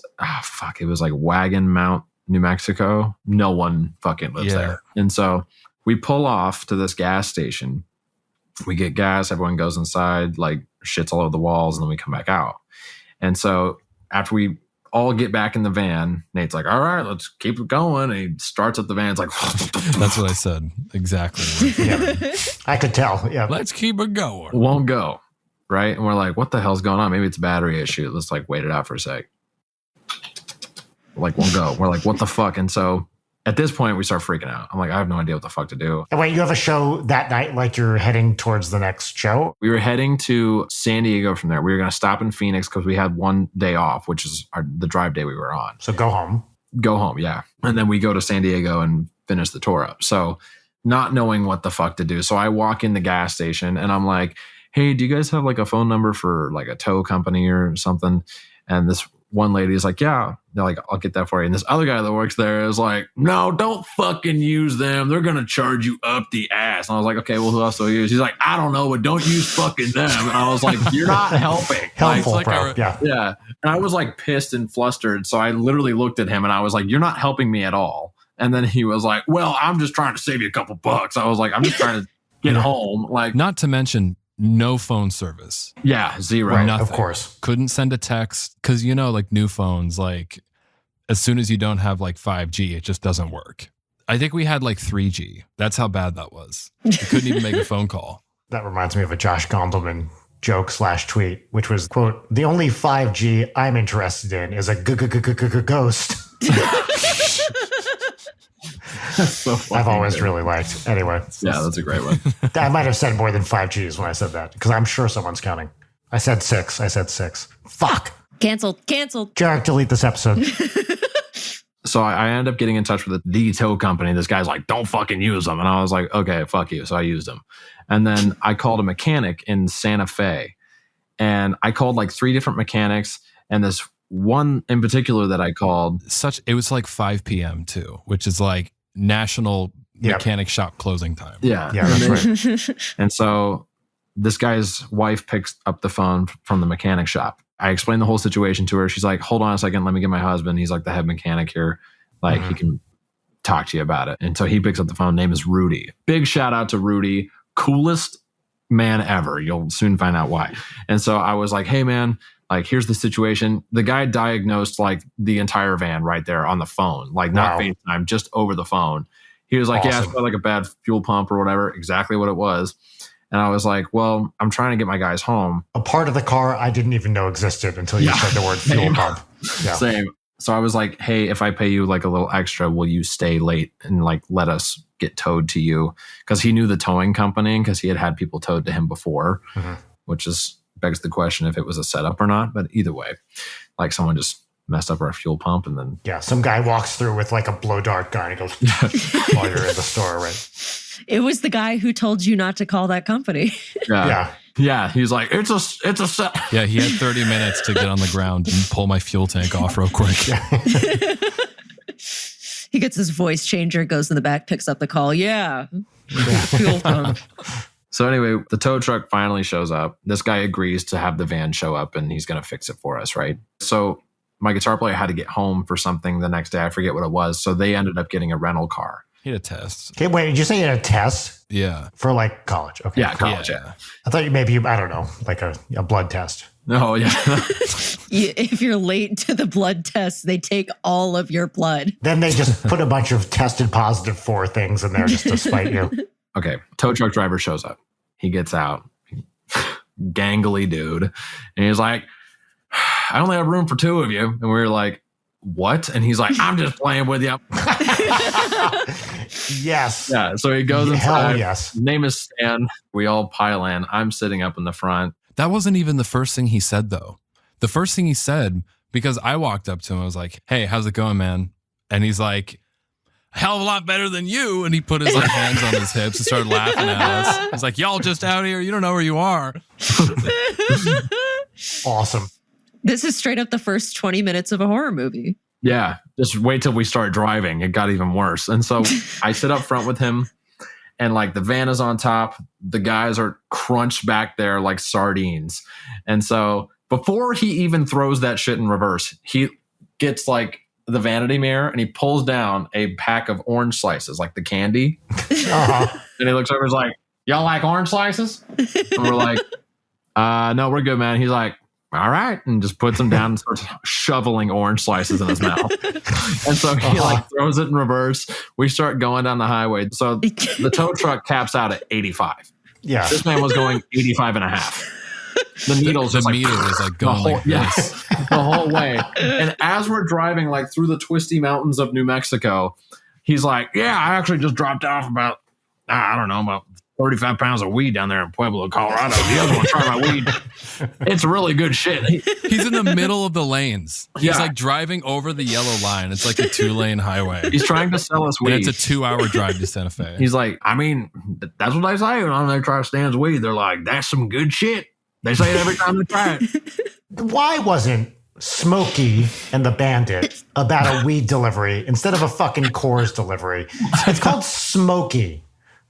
it was like Wagon Mount, New Mexico. No one fucking lives there. And so we pull off to this gas station. We get gas. Everyone goes inside, like shit's all over the walls, and then we come back out. And so after we all get back in the van, Nate's like, all right, let's keep it going. And he starts up the van. It's like, that's what I said. Exactly. Yeah. I could tell. Yeah. Let's keep it going. Won't go. Right. And we're like, what the hell's going on? Maybe it's a battery issue. Let's like wait it out for a sec. Like, won't go. We're like, what the fuck? And so at this point, we start freaking out. I'm like, I have no idea what the fuck to do. And wait, you have a show that night, like you're heading towards the next show? We were heading to San Diego from there. We were going to stop in Phoenix because we had one day off, which is the drive day we were on. So go home. Go home, yeah. And then we go to San Diego and finish the tour up. So not knowing what the fuck to do. So I walk in the gas station and I'm like, hey, do you guys have like a phone number for like a tow company or something? And this one lady is like, yeah. They're like, I'll get that for you. And this other guy that works there is like, no, don't fucking use them. They're going to charge you up the ass. And I was like, okay, well, who else do I use? He's like, I don't know, but don't use fucking them. And I was like, you're not helping. Helpful, like, bro. Yeah. And I was like pissed and flustered. So I literally looked at him and I was like, you're not helping me at all. And then he was like, well, I'm just trying to save you a couple bucks. I was like, I'm just trying to get home. Like, not to mention, no phone service. Yeah, zero. Right, nothing. Of course. Couldn't send a text because, you know, like new phones, like as soon as you don't have like 5G, it just doesn't work. I think we had like 3G. That's how bad that was. We couldn't even make a phone call. That reminds me of a Josh Gondelman joke/tweet, which was, quote, "The only 5G I'm interested in is a ghost." So I've always good. really liked. Anyway. Yeah, that's a great one. I might have said more than 5Gs when I said that, because I'm sure someone's counting. I said 6. Fuck. Canceled. Jarek, delete this episode. So I ended up getting in touch with the tow company. This guy's like, don't fucking use them. And I was like, okay, fuck you. So I used them. And then I called a mechanic in Santa Fe. And I called like 3 different mechanics. And this one in particular that I called. It was like 5 p.m. too, which is like national mechanic shop closing time. Yeah. Yeah, that's right. And so this guy's wife picks up the phone from the mechanic shop. I explained the whole situation to her. She's like, hold on a second. Let me get my husband. He's like the head mechanic here. Like he can talk to you about it. And so he picks up the phone. Name is Rudy. Big shout out to Rudy. Coolest man ever. You'll soon find out why. And so I was like, hey man, like here's the situation. The guy diagnosed like the entire van right there on the phone, like not FaceTime, just over the phone. He was like, yeah, it's probably like a bad fuel pump or whatever. Exactly what it was. And I was like, well, I'm trying to get my guys home. A part of the car I didn't even know existed until you said the word fuel pump. Yeah. Same. So I was like, hey, if I pay you like a little extra, will you stay late and like let us get towed to you? Because he knew the towing company because he had people towed to him before, which begs the question if it was a setup or not. But either way, like someone just messed up our fuel pump and then. Yeah, some guy walks through with like a blow dart gun and he goes, while you're in the store, right? It was the guy who told you not to call that company. Yeah. He's like, it's a set. Yeah, he had 30 minutes to get on the ground and pull my fuel tank off real quick. He gets his voice changer, goes in the back, picks up the call. Yeah. Fuel pump. So anyway, the tow truck finally shows up. This guy agrees to have the van show up and he's going to fix it for us, right? So my guitar player had to get home for something the next day. I forget what it was. So they ended up getting a rental car. He had a test. Okay, wait, did you say you had a test? Yeah. For like college? Okay. Yeah, college, yeah. I thought I don't know, like a blood test. Oh, yeah. If you're late to the blood test, they take all of your blood. Then they just put a bunch of tested positive for things in there just to spite you. Okay, tow truck driver shows up. He gets out. Gangly dude. And he's like, I only have room for 2 of you. And we were like, what? And he's like, I'm just playing with you. Yes. Yeah. So he goes inside. Hell yes. His name is Stan. We all pile in. I'm sitting up in the front. That wasn't even the first thing he said, though. The first thing he said, because I walked up to him, I was like, hey, how's it going, man? And he's like, hell of a lot better than you. And he put his like hands on his hips and started laughing at us. He's like, y'all just out here. You don't know where you are. Awesome. This is straight up the first 20 minutes of a horror movie. Yeah. Just wait till we start driving. It got even worse. And so I sit up front with him and like the van is on top. The guys are crunched back there like sardines. And so before he even throws that shit in reverse, he gets like the vanity mirror and he pulls down a pack of orange slices, like the candy. And he looks over and is like, y'all like orange slices? And we're like, no, we're good, man. He's like, all right, and just puts them down and starts shoveling orange slices in his mouth. And so he like throws it in reverse. We start going down the highway. So the tow truck caps out at 85. Yeah. This man was going 85 and a half. The needles, the meter was like going like this. The whole way. And as we're driving like through the twisty mountains of New Mexico, he's like, yeah, I actually just dropped off about 35 pounds of weed down there in Pueblo, Colorado. You guys want to try my weed? It's really good shit. He's in the middle of the lanes. He's like driving over the yellow line. It's like a 2-lane highway. He's trying to sell us weed. And it's a 2-hour drive to Santa Fe. He's like, I mean, that's what they say when they try Stan's weed. They're like, that's some good shit. They say it every time they try it. Why wasn't Smokey and the Bandit about a weed delivery instead of a fucking Coors delivery? It's called Smokey.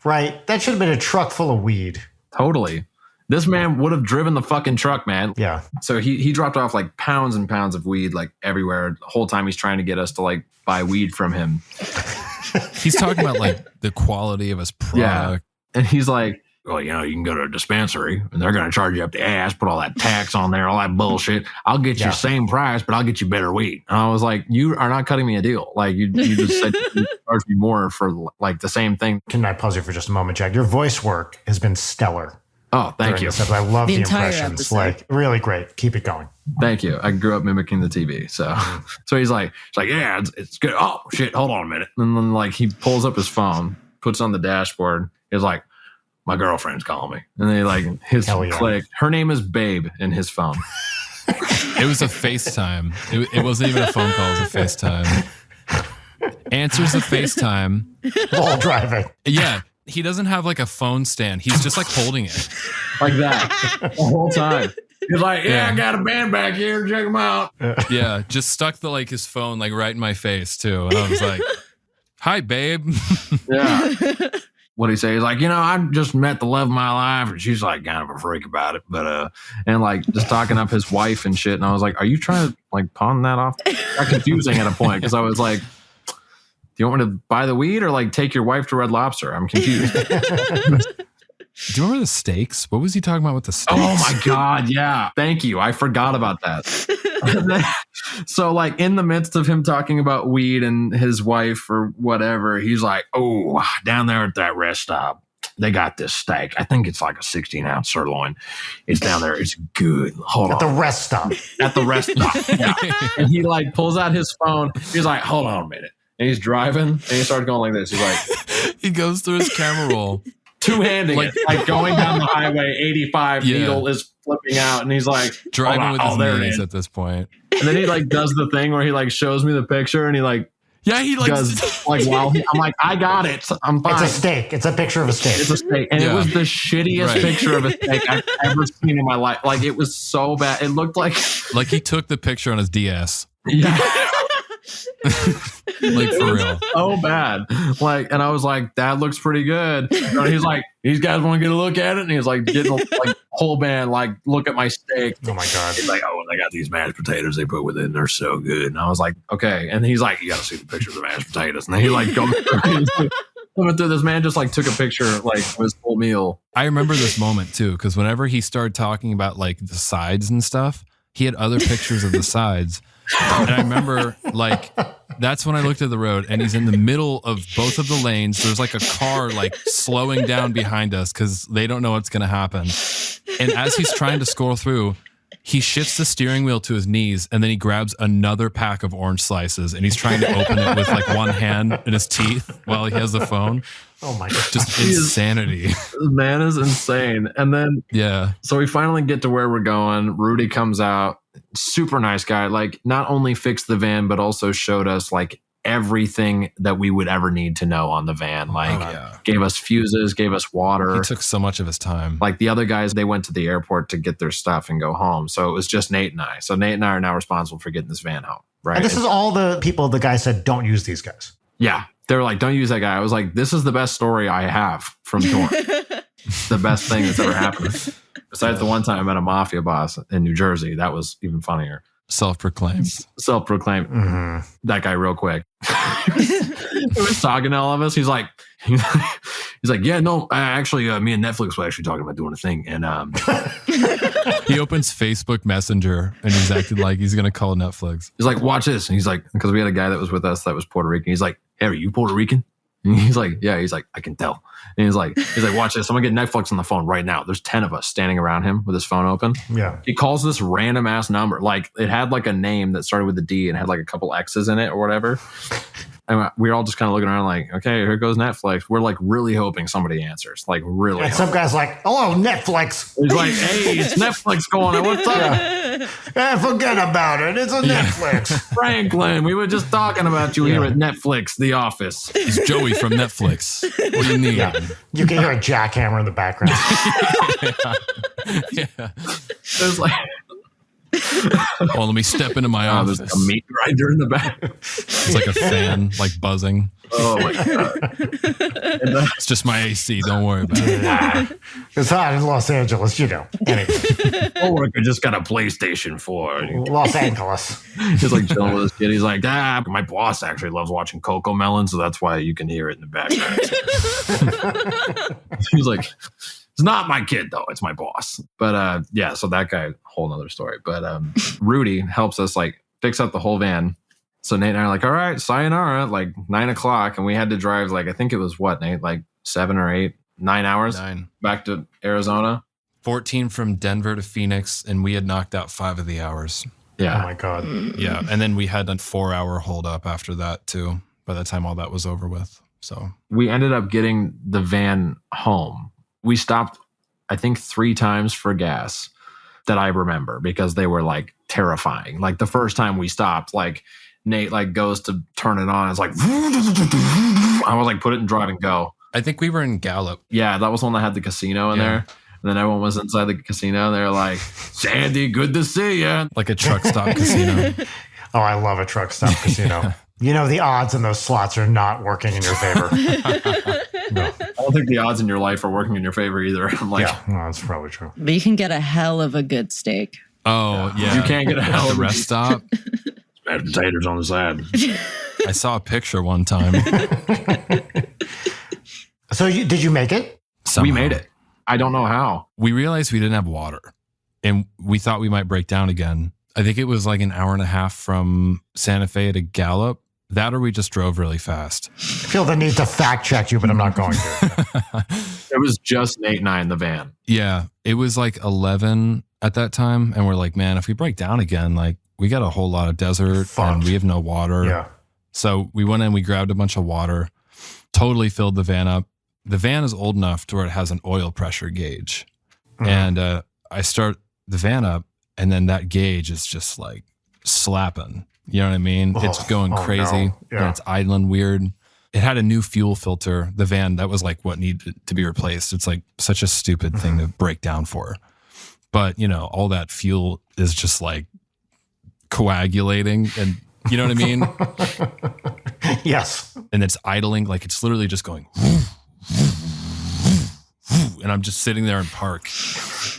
Right? That should have been a truck full of weed. Totally. This man would have driven the fucking truck, man. Yeah. So he dropped off like pounds and pounds of weed like everywhere. The whole time he's trying to get us to like buy weed from him. He's talking about like the quality of his product. Yeah. And he's like, well, you know, you can go to a dispensary and they're going to charge you up the ass, put all that tax on there, all that bullshit. I'll get you the same price, but I'll get you better weed. And I was like, you are not cutting me a deal. Like you just said you charge me more for like the same thing. Can I pause you for just a moment, Jack? Your voice work has been stellar Oh, thank you. I love the entire impressions. episode. Like, really great. Keep it going. Thank you. I grew up mimicking the TV. So he's like, yeah, it's good. Oh, shit. Hold on a minute. And then like he pulls up his phone, puts on the dashboard. He's like, my girlfriend's calling me. And then like his click. Her name is Babe in his phone. It was a FaceTime. It wasn't even a phone call. It was a FaceTime. Answers the FaceTime. While driving. Yeah. He doesn't have like a phone stand. He's just like holding it. Like that. The whole time. He's like, I got a band back here. Check them out. Yeah. Just stuck his phone like right in my face too. And I was like, hi, babe. Yeah. What'd he say? He's like, I just met the love of my life. And she's like kind of a freak about it. But, and like just talking up his wife and shit. And I was like, are you trying to like pawn that off? Got confusing at a point because I was like, do you want me to buy the weed or like take your wife to Red Lobster? I'm confused. Do you remember the steaks? What was he talking about with the steaks? Oh my God. Yeah. Thank you. I forgot about that. So like in the midst of him talking about weed and his wife or whatever, he's like, oh, down there at that rest stop, they got this steak. I think it's like a 16-ounce sirloin. It's down there. It's good. Hold on. At the rest stop. At the rest stop. Yeah. And he like pulls out his phone. He's like, hold on a minute. And he's driving and he starts going like this. He's like, he goes through his camera roll. Two-handing it, like going down the highway, 85, needle is flipping out, and he's like driving with his knees at this point. And then he like does the thing where he like shows me the picture, and he like he like does like while I'm like, I got it, I'm fine. It's a steak. It's a picture of a steak. It's a steak, and it was the shittiest picture of a steak I've ever seen in my life. Like it was so bad. It looked like he took the picture on his DS. Yeah. Like for real. So bad. Like, and I was like, that looks pretty good. And he's like, these guys want to get a look at it. And he's like, getting like whole band, like, look at my steak. Oh my God. He's like, oh, and they got these mashed potatoes they put with it, and they're so good. And I was like, okay. And he's like, you got to see the picture of the mashed potatoes. And then he like goes through this man just like took a picture like of his full meal. I remember this moment too, because whenever he started talking about like the sides and stuff, he had other pictures of the sides. And I remember like that's when I looked at the road and he's in the middle of both of the lanes. There's like a car like slowing down behind us because they don't know what's going to happen. And as he's trying to scroll through, he shifts the steering wheel to his knees and then he grabs another pack of orange slices and he's trying to open it with like one hand in his teeth while he has the phone. Oh my God. Just insanity. This man is insane. And then, so we finally get to where we're going. Rudy comes out. Super nice guy. Like, not only fixed the van, but also showed us like everything that we would ever need to know on the van. Like, gave us fuses, gave us water. He took so much of his time. Like the other guys, they went to the airport to get their stuff and go home. So it was just Nate and I. So Nate and I are now responsible for getting this van home. Right. And this is all the people the guy said, don't use these guys. Yeah. They were like, don't use that guy. I was like, this is the best story I have from Torn. The best thing that's ever happened. Besides the one time I met a mafia boss in New Jersey. That was even funnier. Self-proclaimed. Mm-hmm. That guy real quick. He was talking to all of us. He's like, yeah, no, actually, me and Netflix were actually talking about doing a thing. And he opens Facebook Messenger and he's acting like he's going to call Netflix. He's like, watch this. And he's like, because we had a guy that was with us that was Puerto Rican. He's like, hey, are you Puerto Rican? And he's like, yeah. He's like, I can tell. And he's like, watch this. I'm gonna get Netflix on the phone right now. There's 10 of us standing around him with his phone open. Yeah. He calls this random ass number. Like it had like a name that started with a D and had like a couple X's in it or whatever. And we were all just kind of looking around like, okay, here goes Netflix. We're like really hoping somebody answers. Like really. And some guy's like, hello, Netflix. He's like, hey, it's Netflix going on. What's up? Forget about it. It's a Netflix. Franklin, we were just talking about you here at Netflix, The Office. It's Joey from Netflix. What do you need? Yeah. You can hear a jackhammer in the background. Yeah. There's like... Oh, let me step into my office. There's a meat grinder in the back. It's like a fan, like buzzing. Oh my God. It's just my AC. Don't worry about it. It's hot in Los Angeles, you know. Anyway. Coworker just got a PlayStation 4. Los Angeles. He's like chilling with his kid. He's like, my boss actually loves watching Coco Melon, so that's why you can hear it in the background. He's like, it's not my kid though, it's my boss. But yeah, so that guy, whole nother story. But Rudy helps us like fix up the whole van. So Nate and I are like, all right, sayonara, like 9 o'clock. And we had to drive like, I think it was what, Nate, like 7 or 8, 9 hours 9 back to Arizona. 14 from Denver to Phoenix, and we had knocked out 5 of the hours. Yeah. Oh my God. Yeah. And then we had a 4-hour hold up after that too, by the time all that was over with. So we ended up getting the van home. We stopped, I think, 3 times for gas that I remember because they were like terrifying. Like the first time we stopped, like Nate like goes to turn it on. It's like, I was like, put it in drive and go. I think we were in Gallup. Yeah, that was one that had the casino in there. And then everyone was inside the casino and they're like, Sandy, good to see you. Like a truck stop casino. Oh, I love a truck stop casino. You know, the odds in those slots are not working in your favor. No. I don't think the odds in your life are working in your favor either. I'm like, yeah, no, that's probably true. But you can get a hell of a good steak. Oh, yeah. You can't get a hell at of the a rest stop. mashed potatoes on the side. I saw a picture one time. So did you make it? Somehow. We made it. I don't know how. We realized we didn't have water and we thought we might break down again. I think it was like an hour and a half from Santa Fe to Gallup. That or we just drove really fast. I feel the need to fact check you, but I'm not going to. It was just Nate and I in the van. Yeah. It was like 11 at that time. And we're like, man, if we break down again, like we got a whole lot of desert and we have no water. Yeah. So we went in, we grabbed a bunch of water, totally filled the van up. The van is old enough to where it has an oil pressure gauge. Mm-hmm. And I start the van up and then that gauge is just like slapping. You know what I mean? It's going crazy. No. Yeah. And it's idling weird. It had a new fuel filter. The van, that was like what needed to be replaced. It's like such a stupid thing to break down for. But, you know, all that fuel is just like coagulating and you know what I mean? Yes. And it's idling. Like it's literally just going and I'm just sitting there in park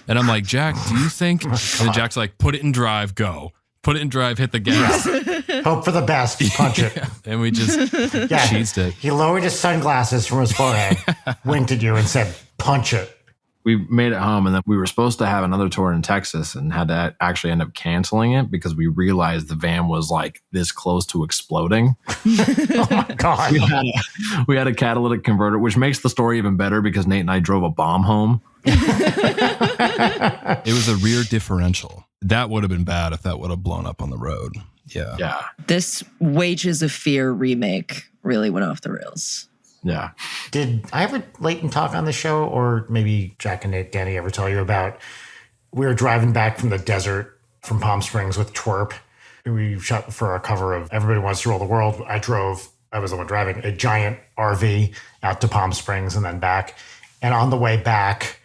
and I'm like, Jack, do you think? And then Jack's like, put it in drive, go. Put it in drive, hit the gas. Hope for the best, punch it. Yeah. And we just cheesed it. He lowered his sunglasses from his forehead, winked at you and said, punch it. We made it home and then we were supposed to have another tour in Texas and had to actually end up canceling it because we realized the van was like this close to exploding. Oh my God. We had a catalytic converter, which makes the story even better because Nate and I drove a bomb home. It was a rear differential. That would have been bad if that would have blown up on the road. Yeah. Yeah. This Wages of Fear remake really went off the rails. Yeah. Did I ever Leighton talk on the show, or maybe Jack and Nate, Danny ever tell you about, we were driving back from the desert from Palm Springs with Twerp. We shot for a cover of Everybody Wants to Rule the World. I was the one driving a giant RV out to Palm Springs and then back. And on the way back,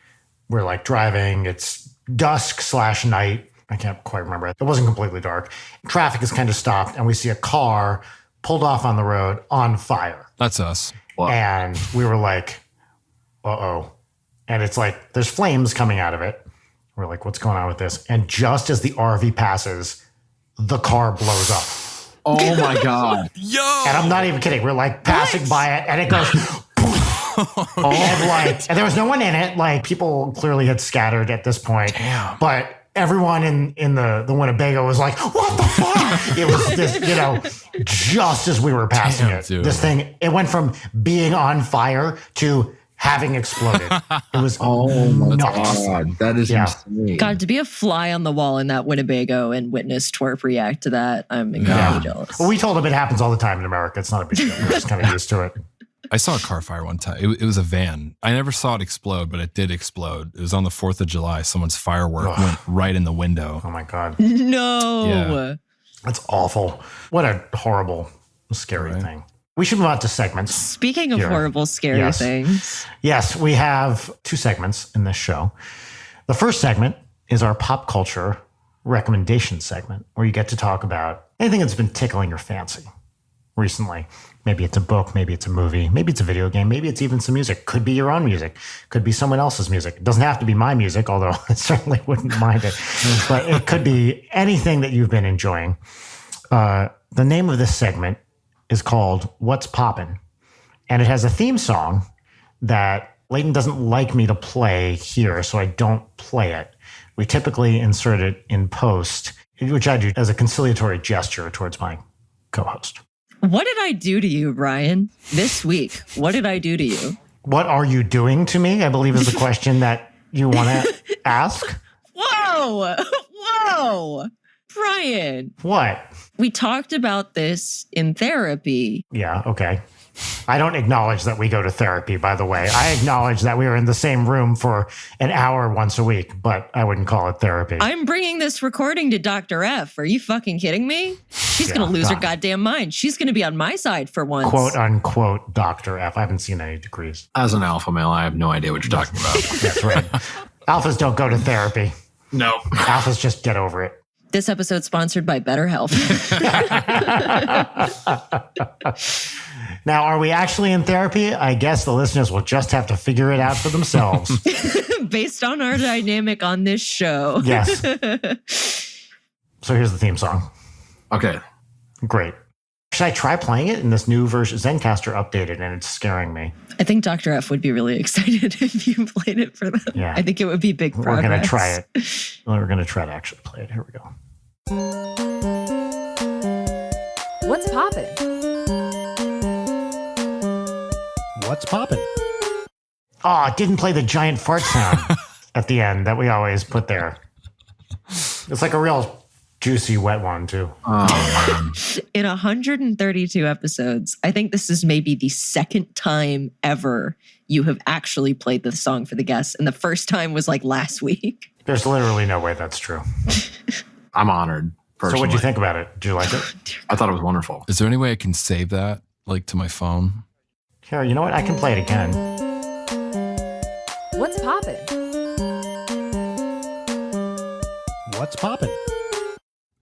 we're like driving. It's dusk/night. I can't quite remember. It wasn't completely dark. Traffic is kind of stopped and we see a car pulled off on the road on fire. That's us. Wow. And we were like, uh-oh. And it's like, there's flames coming out of it. We're like, what's going on with this? And just as the RV passes, the car blows up. Oh my God. Yo! And I'm not even kidding. We're like passing by it and it goes, and there was no one in it. Like people clearly had scattered at this point. Damn. But everyone in the Winnebago was like, what the fuck? It was this, just as we were passing it. Dude. This thing, it went from being on fire to having exploded. It was nuts. God. That is insane. God, to be a fly on the wall in that Winnebago and witness Twerp react to that, I'm incredibly jealous. Well, we told him it happens all the time in America. It's not a big deal. We're just kind of used to it. I saw a car fire one time. It was a van. I never saw it explode, but it did explode. It was on the 4th of July. Someone's firework went right in the window. Oh my God. No. Yeah. That's awful. What a horrible, scary thing. We should move on to segments. Speaking of horrible, scary things. Yes, we have 2 segments in this show. The first segment is our pop culture recommendation segment, where you get to talk about anything that's been tickling your fancy recently. Maybe it's a book, maybe it's a movie, maybe it's a video game, maybe it's even some music. Could be your own music, could be someone else's music. It doesn't have to be my music, although I certainly wouldn't mind it. But it could be anything that you've been enjoying. The name of this segment is called What's Poppin'? And it has a theme song that Leighton doesn't like me to play here, so I don't play it. We typically insert it in post, which I do as a conciliatory gesture towards my co-host. What did I do to you, Brian, this week? What did I do to you? What are you doing to me? I believe is the question that you want to Ask. Whoa. Brian. What? We talked about this in therapy. Yeah, okay. I don't acknowledge that we go to therapy, by the way. I acknowledge that we are in the same room for an hour once a week, but I wouldn't call it therapy. I'm bringing this recording to Dr. F. Are you fucking kidding me? She's going to lose her goddamn mind. She's going to be on my side for once. Quote unquote Dr. F. I haven't seen any degrees. As an alpha male, I have no idea what you're talking about. That's right. Alphas don't go to therapy. No. Alphas just get over it. This episode sponsored by BetterHelp. Now, are we actually in therapy? I guess the listeners will just have to figure it out for themselves. Based on our dynamic on this show. Yes. So here's the theme song. Okay. Great. Should I try playing it in this new version? Zencaster updated and it's scaring me. I think Dr. F would be really excited if you played it for them. Yeah. I think it would be big progress. We're going to try it. We're going to try to actually play it. Here we go. What's poppin'? What's poppin'? Oh, it didn't play the giant fart sound at the end that we always put there. It's like a real juicy, wet one, too. In 132 episodes, I think this is maybe the second time ever you have actually played the song for the guests. And the first time was like last week. There's literally no way that's true. I'm honored. Personally. So what'd you think about it? Did you like it? I thought it was wonderful. Is there any way I can save that, like, to my phone? Here, you know what? I can play it again. What's poppin'? What's poppin'?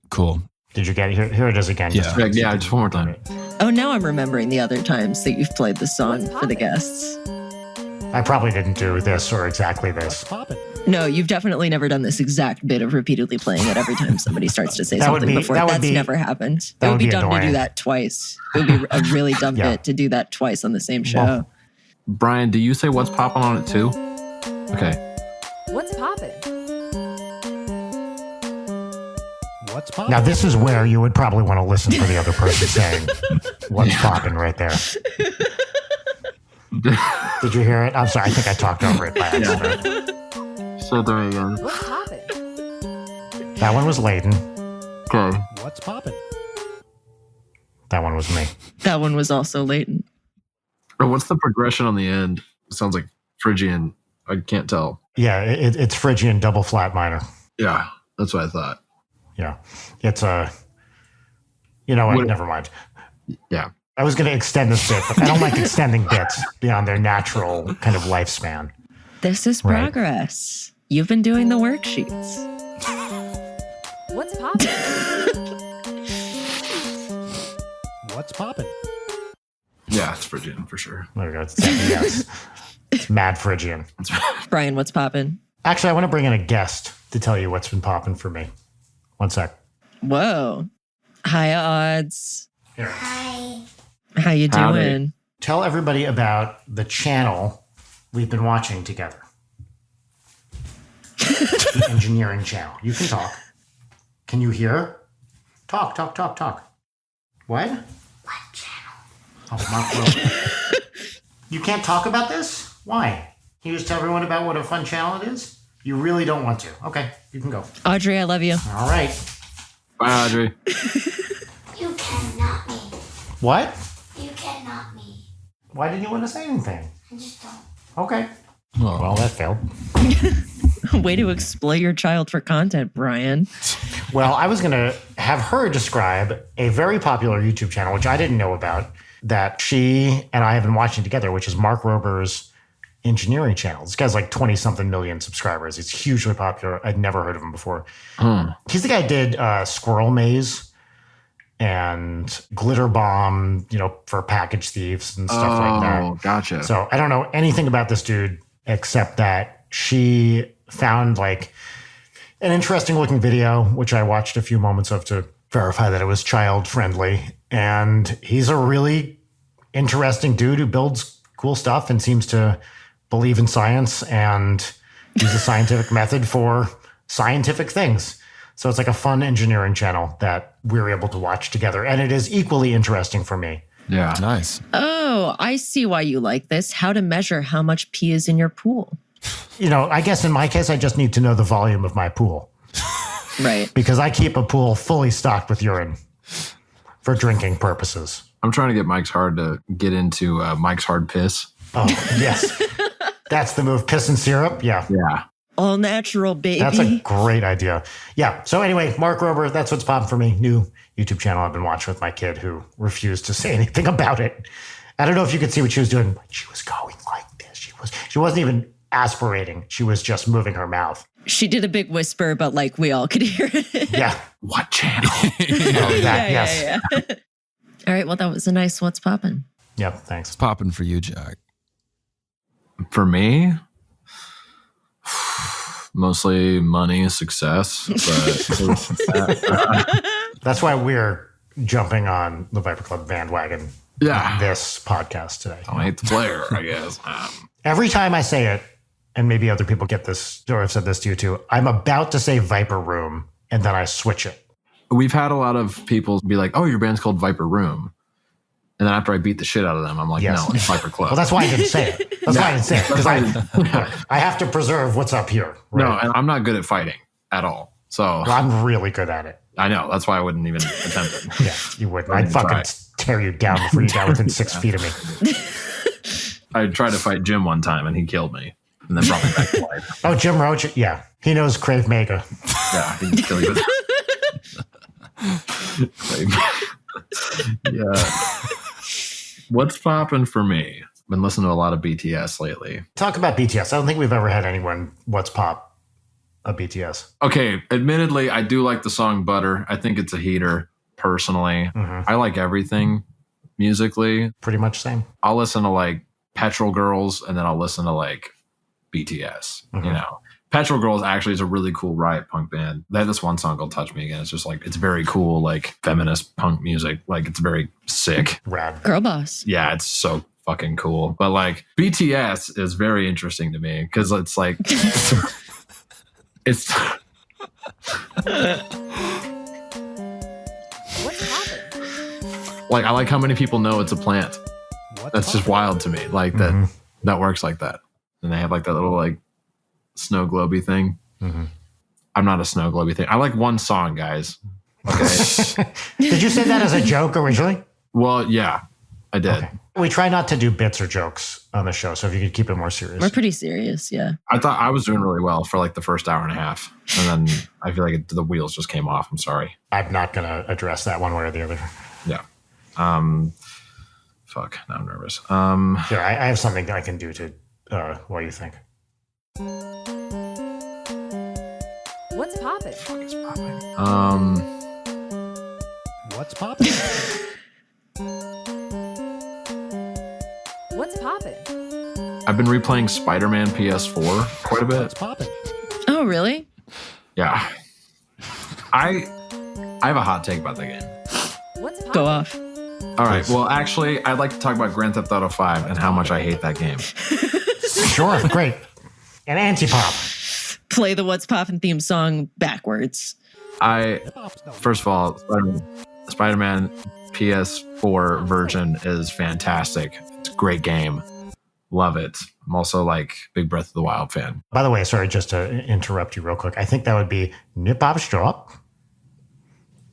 Cool. Did you get it? Here it is again. Yeah. Yeah, just one more time. Oh, now I'm remembering the other times that you've played the song What's for the poppin'? guests. I probably didn't do this or exactly What's this. poppin'? No, you've definitely never done this exact bit of repeatedly playing it every time somebody starts to say That would something be- before. that would That's be- never happened. that It would would be be dumb to annoying. do that twice. It would be a really dumb Yeah. bit to do that twice on the same show. Well- Brian, do you say what's popping on it too? Okay. What's poppin'? What's poppin'? Now, this is where you would probably want to listen for the other person saying what's popping right there. Did you hear it? I'm sorry. I think I talked over it by accident. So there again. What's poppin'? That one was Layden. Okay. What's poppin'? That one was me. That one was also Leighton. Or what's the progression on the end? It sounds like Phrygian. I can't tell. Yeah, it's Phrygian double flat minor. Yeah, that's what I thought. Yeah. It's a... You know what? What- Never mind. Yeah. I was going to extend this bit, but I don't like extending bits beyond their natural kind of lifespan. This is Right. progress. You've been doing the worksheets. What's poppin'? What's poppin'? Yeah, it's Phrygian for sure. There we go. It's second guess. It's mad Phrygian. Brian, what's poppin'? Actually, I want to bring in a guest to tell you what's been popping for me. One sec. Whoa. Hi, Odds. Here. How you Howdy. doing? Tell everybody about the channel we've been watching together. The engineering channel. You can talk. Can you hear? Talk. What? What channel? Oh, Mark Rowe. You can't talk about this? Why? Can you just tell everyone about what a fun channel it is? You really don't want to. Okay, you can go. Audrey, I love you. All right. Bye, Audrey. You cannot me. What? You cannot me. Why didn't you want to say anything? I just don't. Okay. Oh. Well, that failed. Way to exploit your child for content, Brian. Well, I was going to have her describe a very popular YouTube channel, which I didn't know about, that she and I have been watching together, which is Mark Rober's engineering channel. This guy's like 20-something million subscribers. He's hugely popular. I'd never heard of him before. He's the guy who did Squirrel Maze and Glitter Bomb, for package thieves and stuff like that. Oh, gotcha. So I don't know anything about this dude except that she found like an interesting looking video, which I watched a few moments of to verify that it was child friendly. And he's a really interesting dude who builds cool stuff and seems to believe in science and use a scientific method for scientific things. So it's like a fun engineering channel that we're able to watch together. And it is equally interesting for me. Yeah. Nice. Oh, I see why you like this. How to measure how much pee is in your pool. I guess in my case, I just need to know the volume of my pool. Right. Because I keep a pool fully stocked with urine for drinking purposes. I'm trying to get Mike's Hard to get into Mike's Hard Piss. Oh, yes. That's the move. Piss and syrup. Yeah. Yeah. All natural, baby. That's a great idea. Yeah. So anyway, Mark Rober, that's what's popping for me. New YouTube channel I've been watching with my kid who refused to say anything about it. I don't know if you could see what she was doing. She was going like this. She wasn't even aspirating. She was just moving her mouth. She did a big whisper, but like we all could hear it. Yeah. What channel? Yeah. All right. Well, that was a nice what's poppin'. Yep. Thanks. It's popping for you, Jack. For me, mostly money, success. But That's why we're jumping on the Viper Club bandwagon. Yeah. This podcast today. I hate the player, I guess. Every time I say it, and maybe other people get this, or I've said this to you too, I'm about to say Viper Room, and then I switch it. We've had a lot of people be like, "Oh, your band's called Viper Room," and then after I beat the shit out of them, I'm like, Yes. "No, it's Viper Club." Well, that's why I didn't say it. That's why I didn't say it. Because I have to preserve what's up here. Right? No, and I'm not good at fighting at all. So Well, I'm really good at it. I know that's why I wouldn't even attempt it. Yeah, you wouldn't. I I'd didn't fucking try. tear you down before you got within 6 feet of me. I tried to fight Jim one time, and he killed me, and then brought me back to life. Oh, Jim Roach. Yeah, he knows Crave Mega. Yeah, he can kill you with. Yeah. What's popping for me? Been listening to a lot of BTS lately. Talk about BTS. I don't think we've ever had anyone what's pop a BTS. Okay, admittedly, I do like the song Butter. I think it's a heater, personally. Mhm. I like everything musically. Pretty much same. I'll listen to like Petrol Girls, and then I'll listen to like BTS, you know. Petrol Girls actually is a really cool riot punk band. They have this one song called Touch Me Again. It's just like, it's very cool, like feminist punk music. Like it's very sick. Rad. Girl boss. Yeah, it's so fucking cool. But like BTS is very interesting to me because it's like, it's What's poppin'? like, I like how many people know it's a plant. What's That's just poppin'? wild to me. Like that works like that. And they have like that little like snow globy thing. Mhm. I'm not a snow globy thing. I like one song, guys. Okay. Did you say that as a joke originally? Well, yeah, I did. Okay. We try not to do bits or jokes on the show, so if you could keep it more serious. We're pretty serious. Yeah. I thought I was doing really well for like the first hour and a half. And then I feel like the wheels just came off. I'm sorry. I'm not going to address that one way or the other. Yeah. Fuck. Now I'm nervous. Here, I have something I can do to, what do you think? What's poppin'? What's poppin'? What's poppin'? I've been replaying Spider-Man PS4 quite a bit. What's poppin'? Oh, really? Yeah. I have a hot take about the game. What's poppin'? Go off. All right. Well, actually, I'd like to talk about Grand Theft Auto 5 and how much I hate that game. Sure, great. An anti-pop. Play the What's Poppin' theme song backwards. First of all, Spider-Man PS4 version is fantastic. It's a great game. Love it. I'm also like big Breath of the Wild fan. By the way, sorry, just to interrupt you real quick. I think that would be nip pop strop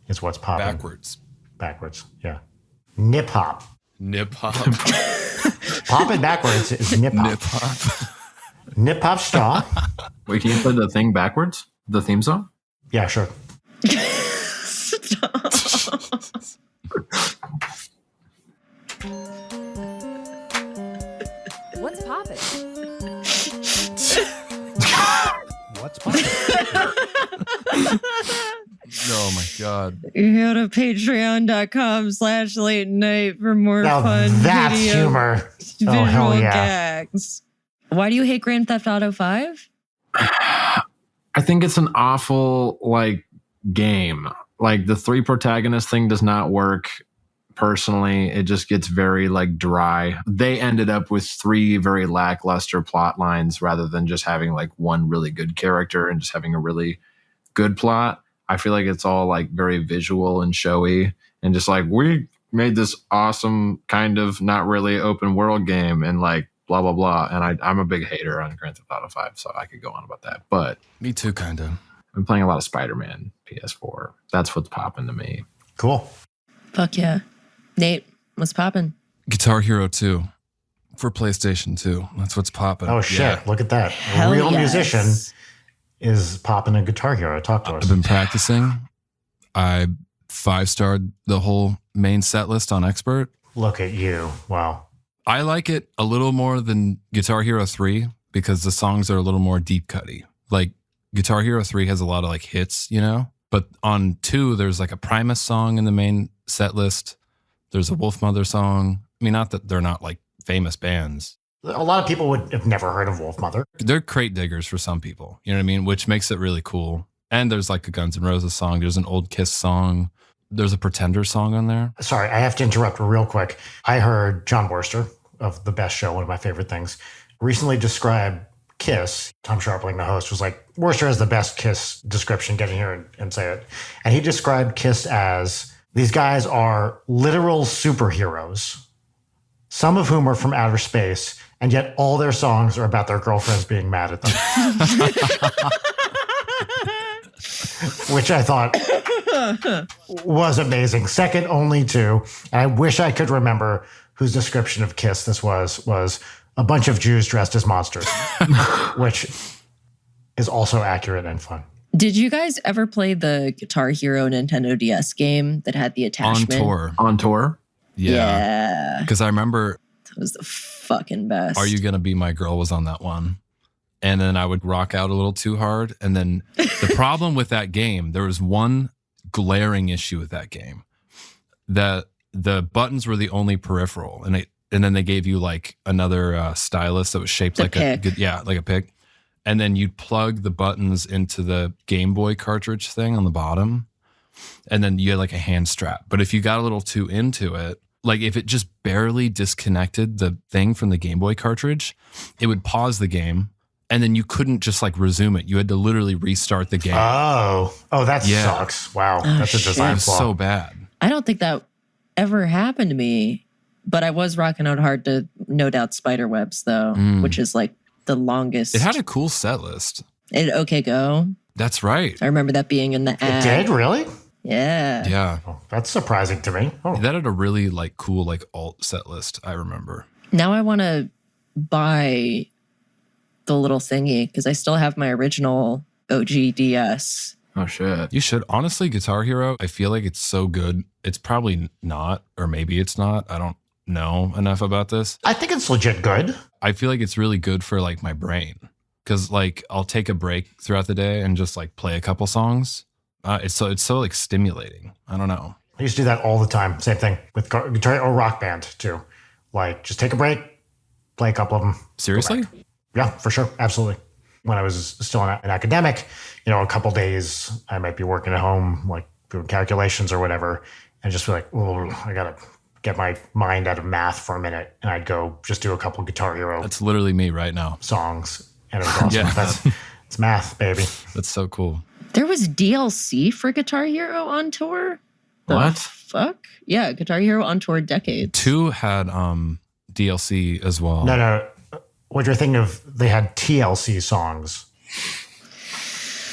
is what's popping. Backwards, yeah. Nip hop. Nip hop. Popping backwards is nip hop. Nip hop. Nip hop straw. Wait, can you play the thing backwards? The theme song? Yeah, sure. Stop. What's poppin'? What's poppin'? Oh my God. You go to patreon.com/late night for more Now fun that's video humor. visual Oh, hell yeah. gags. Why do you hate Grand Theft Auto 5? I think it's an awful like game. Like the three protagonist thing does not work. Personally, it just gets very like dry. They ended up with three very lackluster plot lines rather than just having like one really good character and just having a really good plot. I feel like it's all like very visual and showy and just like we made this awesome kind of not really open world game and like blah, blah, blah. And I'm a big hater on Grand Theft Auto 5, so I could go on about that. But Me too, kind of. I'm playing a lot of Spider-Man PS4. That's what's popping to me. Cool. Fuck yeah. Nate, what's poppin'? Guitar Hero 2 for PlayStation 2. That's what's popping. Oh, shit. Yeah. Look at that. Hell A real yes. musician is popping a Guitar Hero. Talk to us. I've been practicing. I 5-starred the whole main set list on Expert. Look at you. Wow. I like it a little more than Guitar Hero 3 because the songs are a little more deep cutty. Like Guitar Hero 3 has a lot of like hits, you know? But on 2, there's like a Primus song in the main set list. There's a Wolfmother song. I mean, not that they're not like famous bands. A lot of people would have never heard of Wolfmother. They're crate diggers for some people, you know what I mean? Which makes it really cool. And there's like a Guns N' Roses song. There's an Old Kiss song. There's a Pretender song on there. Sorry, I have to interrupt real quick. I heard John Worster of The Best Show, one of my favorite things, recently describe Kiss. Tom Sharpling, the host, was like, Worster has the best Kiss description. Get in here and say it. And he described Kiss as, these guys are literal superheroes, some of whom are from outer space, and yet all their songs are about their girlfriends being mad at them. Which I thought was amazing. Second only to, and I wish I could remember whose description of Kiss this was a bunch of Jews dressed as monsters, which is also accurate and fun. Did you guys ever play the Guitar Hero Nintendo DS game that had the attachment? On tour? Yeah. Because I remember That was the fucking best. Are You Gonna Be My Girl was on that one. And then I would rock out a little too hard. And then the problem with that game, there was one glaring issue with that game. That the buttons were the only peripheral. And then they gave you like another stylus that was shaped like a pick. And then you'd plug the buttons into the Game Boy cartridge thing on the bottom. And then you had like a hand strap. But if you got a little too into it, like if it just barely disconnected the thing from the Game Boy cartridge, it would pause the game. And then you couldn't just like resume it. You had to literally restart the game. Oh, that sucks. Wow. That's a design It was flaw. so bad. I don't think that ever happened to me, but I was rocking out hard to No Doubt Spiderwebs though, which is like the longest. It had a cool set list. OK Go. That's right. I remember that being in the ad. It did? Really? Yeah. Yeah. Oh, that's surprising to me. Oh. That had a really like cool like alt set list, I remember. Now I want to buy the little thingy because I still have my original OG DS. Oh, shit. You should. Honestly, Guitar Hero, I feel like it's so good. It's probably not, or maybe it's not. I don't know enough about this. I think it's legit good. I feel like it's really good for like my brain because like I'll take a break throughout the day and just like play a couple songs. It's so like stimulating. I don't know. I used to do that all the time. Same thing with guitar or Rock Band too. Like just take a break, play a couple of them. Seriously? Yeah, for sure. Absolutely. When I was still an academic, a couple days I might be working at home, like doing calculations or whatever, and just be like, oh, I got to get my mind out of math for a minute. And I'd go just do a couple Guitar Hero That's literally me right now. songs. And it was awesome. Yeah. It's math, baby. That's so cool. There was DLC for Guitar Hero on tour? What? Fuck? Yeah, Guitar Hero on tour decades. 2 had DLC as well. No. What you're thinking of, they had TLC songs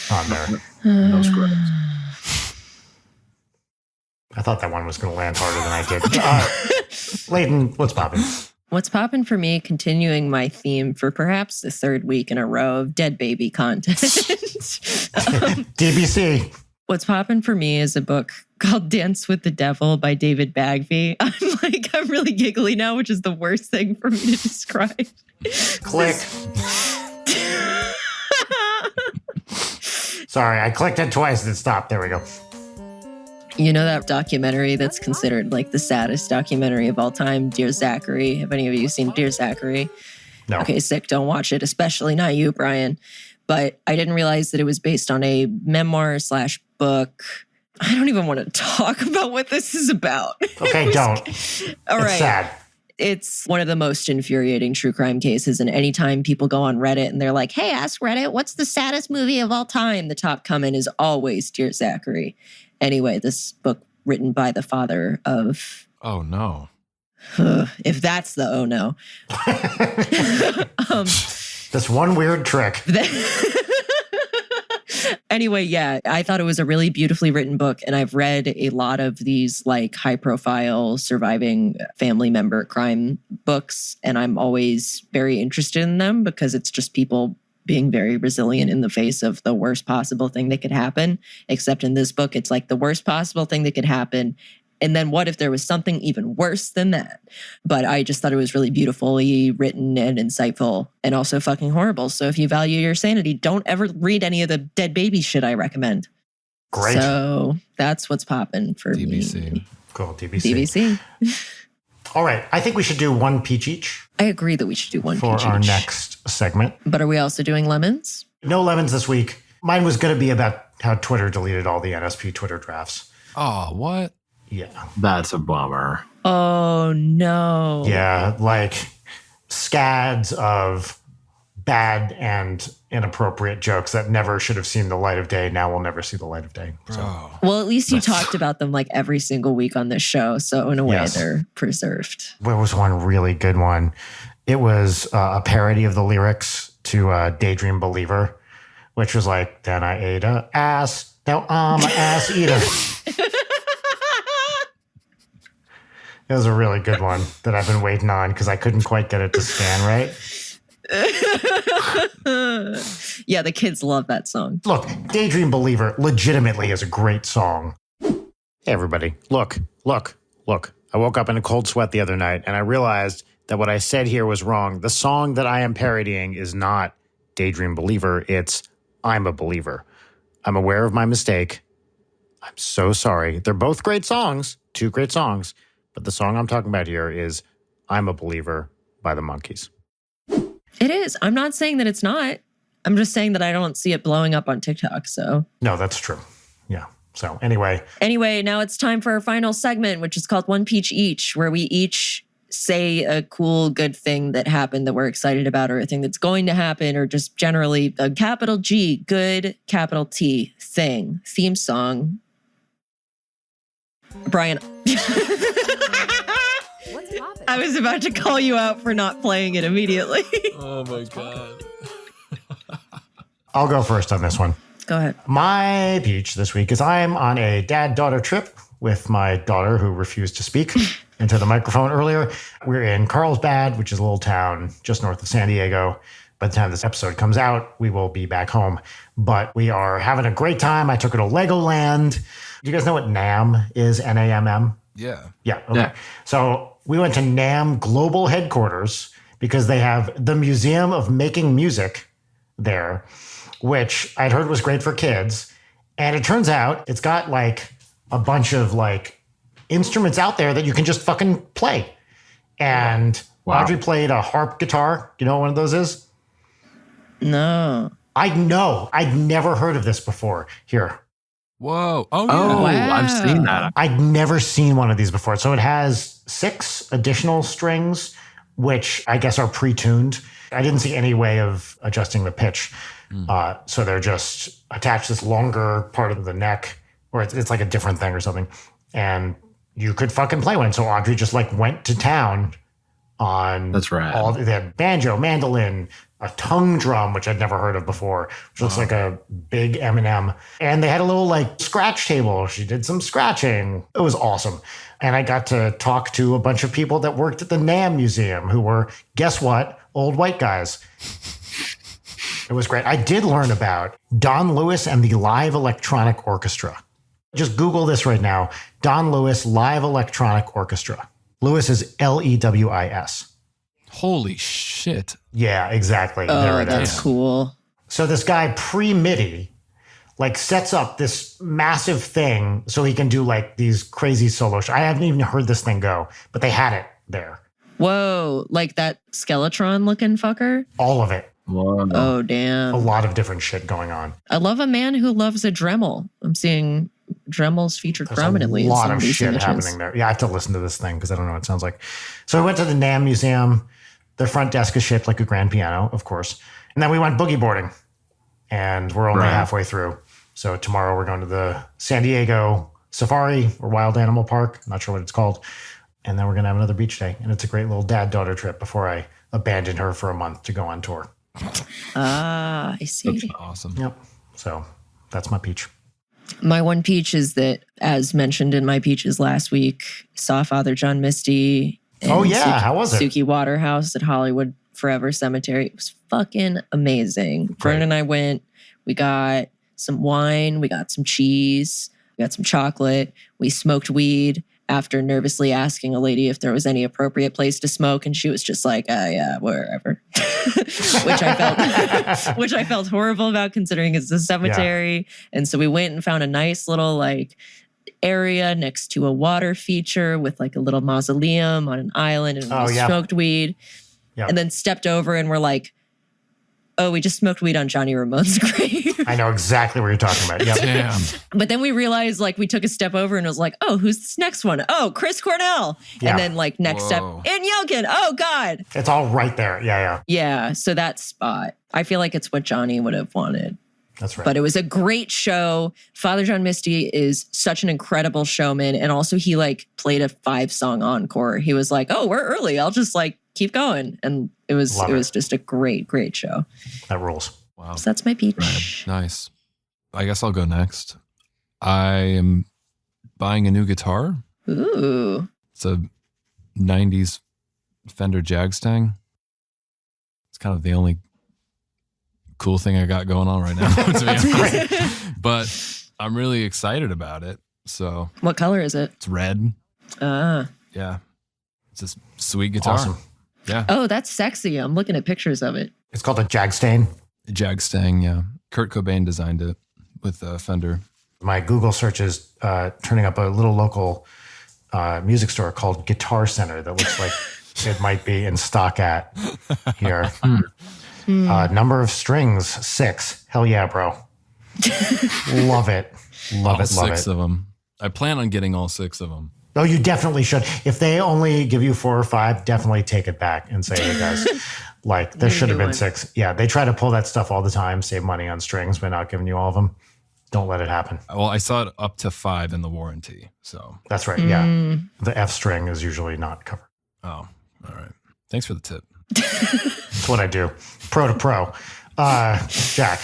on there. No script. I thought that one was going to land harder than I did. Layton, what's popping? What's poppin' for me, continuing my theme for perhaps the third week in a row of dead baby content. DBC. What's poppin' for me is a book called Dance with the Devil by David Bagby. I'm really giggly now, which is the worst thing for me to describe. Click. Sorry, I clicked it twice and it stopped. There we go. You know that documentary that's considered like the saddest documentary of all time, Dear Zachary? Have any of you seen Dear Zachary? No. Okay, sick. Don't watch it, especially not you, Brian. But I didn't realize that it was based on a memoir/book. I don't even want to talk about what this is about. Okay, don't. All right. It's sad. It's one of the most infuriating true crime cases. And anytime people go on Reddit and they're like, hey, ask Reddit, what's the saddest movie of all time? The top comment is always Dear Zachary. Anyway, this book written by the father of... Oh, no. If that's the oh no. This one weird trick. Anyway, yeah, I thought it was a really beautifully written book. And I've read a lot of these like high profile surviving family member crime books. And I'm always very interested in them because it's just people being very resilient in the face of the worst possible thing that could happen. Except in this book, it's like the worst possible thing that could happen. And then what if there was something even worse than that? But I just thought it was really beautifully written and insightful and also fucking horrible. So if you value your sanity, don't ever read any of the dead baby shit I recommend. Great. So that's what's popping for DBC. me. Cool, DBC. DBC. All right. I think we should do one peach each I agree that we should do one for peach our each. next segment. But are we also doing lemons? No lemons this week. Mine was going to be about how Twitter deleted all the NSP Twitter drafts. Oh, what? Yeah. That's a bummer. Oh, no. Yeah. Like scads of bad and inappropriate jokes that never should have seen the light of day now will never see the light of day. So, Bro. Well, at least you talked about them like every single week on this show. So in a way, Yes. they're preserved. there was one really good one. It was a parody of the lyrics to Daydream Believer, which was like, then I ate a ass. Now I'm an ass eater. It was a really good one that I've been waiting on because I couldn't quite get it to scan right. Yeah, the kids love that song. Look, Daydream Believer legitimately is a great song. Hey, everybody. Look. I woke up in a cold sweat the other night and I realized that what I said here was wrong. The song that I am parodying is not Daydream Believer. It's I'm a Believer. I'm aware of my mistake. I'm so sorry. They're both great songs, two great songs. But the song I'm talking about here is I'm a Believer by the Monkees. It is. I'm not saying that it's not. I'm just saying that I don't see it blowing up on TikTok. So No, that's true. Yeah. So anyway, now it's time for our final segment, which is called One Peach Each, where we each say a cool, good thing that happened that we're excited about, or a thing that's going to happen, or just generally a capital G, good, capital T, thing, theme song. Brian. What's poppin'? I was about to call you out for not playing it immediately. Oh my God. I'll go first on this one. Go ahead. My peach this week is I'm on a dad-daughter trip with my daughter who refused to speak into the microphone earlier. We're in Carlsbad, which is a little town just north of San Diego. By the time this episode comes out, we will be back home. But we are having a great time. I took her to Legoland. Do you guys know what NAMM is? NAMM? Yeah. Yeah. Okay. Yeah. So we went to NAMM Global Headquarters because they have the Museum of Making Music there, which I'd heard was great for kids. And it turns out it's got like a bunch of like instruments out there that you can just fucking play. And Wow. Audrey played a harp guitar. Do you know what one of those is? No. I know. I'd never heard of this before. Here. Whoa. Oh, Oh, yeah. I've seen that. I'd never seen one of these before. So it has 6 additional strings, which I guess are pre-tuned. I didn't see any way of adjusting the pitch. So they're just attached to this longer part of the neck, or it's like a different thing or something. And you could fucking play one. So Audrey just like went to town on That's rad. all. They had banjo, mandolin, a tongue drum, which I'd never heard of before, which looks like a big M&M. And they had a little like scratch table. She did some scratching. It was awesome. And I got to talk to a bunch of people that worked at the NAMM Museum who were, guess what? Old white guys. It was great. I did learn about Don Lewis and the Live Electronic Orchestra. Just Google this right now. Don Lewis Live Electronic Orchestra. Lewis is Lewis. Holy shit. Yeah, exactly. There Oh, it that's is. cool. So this guy pre-MIDI like sets up this massive thing so he can do like these crazy solo I haven't even heard this thing go, but they had it there. Whoa, like that Skeletron looking fucker? All of it. Whoa. Oh, A damn. lot of different shit going on. I love a man who loves a Dremel. I'm seeing Dremels featured There's prominently a in lot some of of these shit images. happening there. Yeah, I have to listen to this thing because I don't know what it sounds like. So we went to the NAMM Museum. The front desk is shaped like a grand piano, of course. And then we went boogie boarding. And we're only Right. halfway through. So tomorrow we're going to the San Diego Safari or Wild Animal Park. I'm not sure what it's called. And then we're going to have another beach day. And it's a great little dad-daughter trip before I abandon her for a month to go on tour. Ah, I see. That's awesome. Yep. So that's my peach. My one peach is that, as mentioned in my peaches last week, saw Father John Misty. Oh, yeah. How was it? Suki Waterhouse at Hollywood Forever Cemetery. It was fucking amazing. Vernon and I went. We got some wine. We got some cheese. We got some chocolate. We smoked weed after nervously asking a lady if there was any appropriate place to smoke. And she was just like, yeah, wherever. which I felt horrible about, considering it's a cemetery. Yeah. And so we went and found a nice little like area next to a water feature with like a little mausoleum on an island, and we smoked weed. Yeah. And then stepped over and we're like, oh, we just smoked weed on Johnny Ramone's grave. I know exactly what you're talking about. Yep. Damn. But then we realized, like, we took a step over and was like, oh, who's this next one? Oh, Chris Cornell. Yeah. And then, like, next step, Ann Yelkin. Oh, God. It's all right there. Yeah. Yeah. So that spot, I feel like it's what Johnny would have wanted. That's right. But it was a great show. Father John Misty is such an incredible showman. And also he like played a 5-song encore. He was like, oh, we're early. I'll just like keep going. And it was just a great, great show. That rules. Wow. So that's my peach. Right. Nice. I guess I'll go next. I am buying a new guitar. Ooh. It's a 90s Fender Jagstang. It's kind of the only cool thing I got going on right now, to be honest. But I'm really excited about it. So, what color is it? It's red. Ah. Yeah. It's this sweet guitar. Awesome. Yeah. Oh, that's sexy. I'm looking at pictures of it. It's called a Jagstang. Jagstang, yeah. Kurt Cobain designed it with Fender. My Google search is turning up a little local music store called Guitar Center that looks like it might be in stock at here. Number of strings, 6. Hell yeah, bro. Love it. Love it. 6 of them. I plan on getting all 6 of them. Oh, you definitely should. If they only give you 4 or 5, definitely take it back and say, hey guys, like there should have been 6. Yeah, they try to pull that stuff all the time, save money on strings by not giving you all of them. Don't let it happen. Well, I saw it up to 5 in the warranty. So that's right. Yeah. The F string is usually not covered. Oh, all right. Thanks for the tip. That's what I do. Pro to pro. Jack.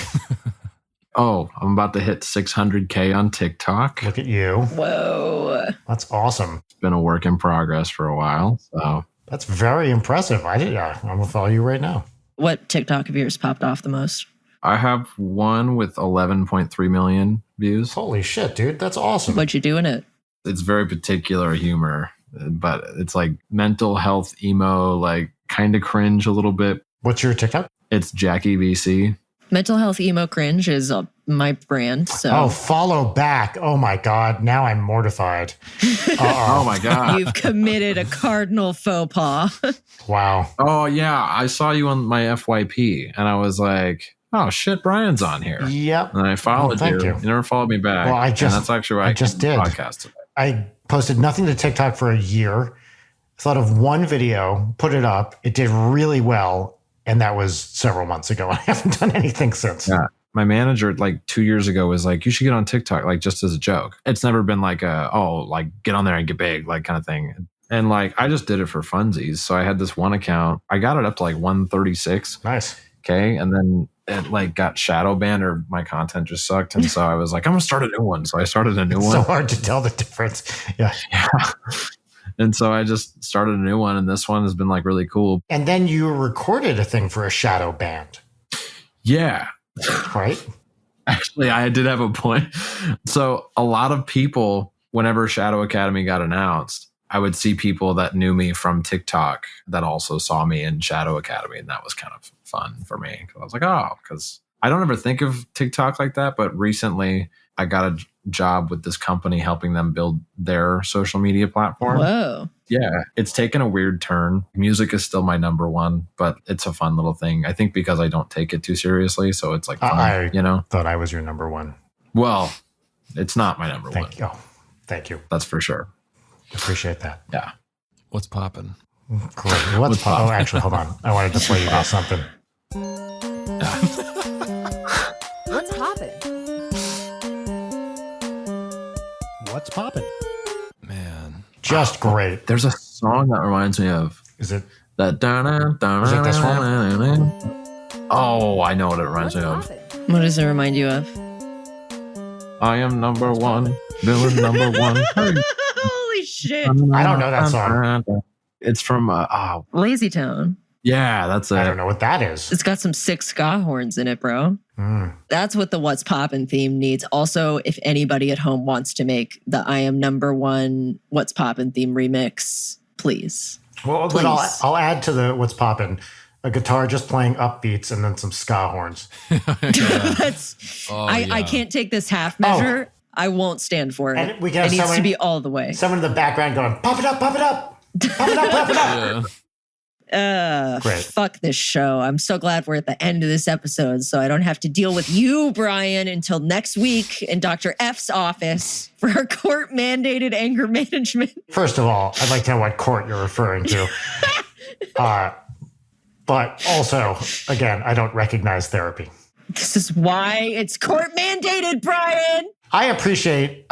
Oh, I'm about to hit 600K on TikTok. Look at you. Whoa. That's awesome. It's been a work in progress for a while. So that's very impressive. I'm going to follow you right now. What TikTok of yours popped off the most? I have one with 11.3 million views. Holy shit, dude. That's awesome. What'd you do in it? It's very particular humor, but it's like mental health emo, like kind of cringe a little bit. What's your TikTok? It's Jackie BC. Mental health emo cringe is my brand. So. Oh, follow back. Oh my God. Now I'm mortified. Oh my God. You've committed a cardinal faux pas. Wow. Oh yeah. I saw you on my FYP and I was like, oh shit, Brian's on here. Yep. And I followed you. You never followed me back. Well, and that's actually why I just did. Podcast today. I posted nothing to TikTok for a year. Thought of one video, put it up. It did really well. And that was several months ago. I haven't done anything since. Yeah. My manager, like 2 years ago, was like, you should get on TikTok, like just as a joke. It's never been like get on there and get big, like kind of thing. And like, I just did it for funsies. So I had this one account. I got it up to like 136. Nice. Okay. And then it like got shadow banned or my content just sucked. And so I was like, I'm going to start a new one. So I started a new one. So hard to tell the difference. Yeah. And so I just started a new one, and this one has been like really cool. And then you recorded a thing for a shadow band. Yeah. Right? Actually, I did have a point. So a lot of people, whenever Shadow Academy got announced, I would see people that knew me from TikTok that also saw me in Shadow Academy. And that was kind of fun for me. I was like, because I don't ever think of TikTok like that. But recently I got a job with this company helping them build their social media platform. Whoa. Yeah, it's taken a weird turn. Music is still my number one, but it's a fun little thing. I think because I don't take it too seriously, so it's like fun, I thought I was your number one. Well, it's not my number one. Thank you. That's for sure. Appreciate that. Yeah. What's poppin'? Great. What's poppin'? Oh, actually, hold on. I wanted to play you guys something. What's poppin'? What's poppin'? Man. Just great. There's a song that reminds me of? Is it? That Is it this one? Oh, I know what it reminds me of. Poppin'? What does it remind you of? I am number one, villain number one. Holy shit. I don't know that song. It's from Lazy Town. yeah, that's it. I don't know what that is. It's got some sick ska horns in it, bro. Mm. That's what the What's Poppin' theme needs. Also, if anybody at home wants to make the I Am Number One What's Poppin' theme remix, please. Well, but Please. I'll add to the what's poppin', a guitar just playing upbeats and then some ska horns. That's Oh, I can't take this half measure. I won't stand for it. And we can have it needs to someone- be all the way. Someone in the background going, pop it up, pop it up, pop it up, pop it up. Yeah. Great. Fuck this show. I'm so glad we're at the end of this episode so I don't have to deal with you, Brian, until next week in Dr. F's office for our court mandated anger management. First of all, I'd like to know what court you're referring to. But also, again, I don't recognize therapy. This is why it's court mandated, Brian. I appreciate,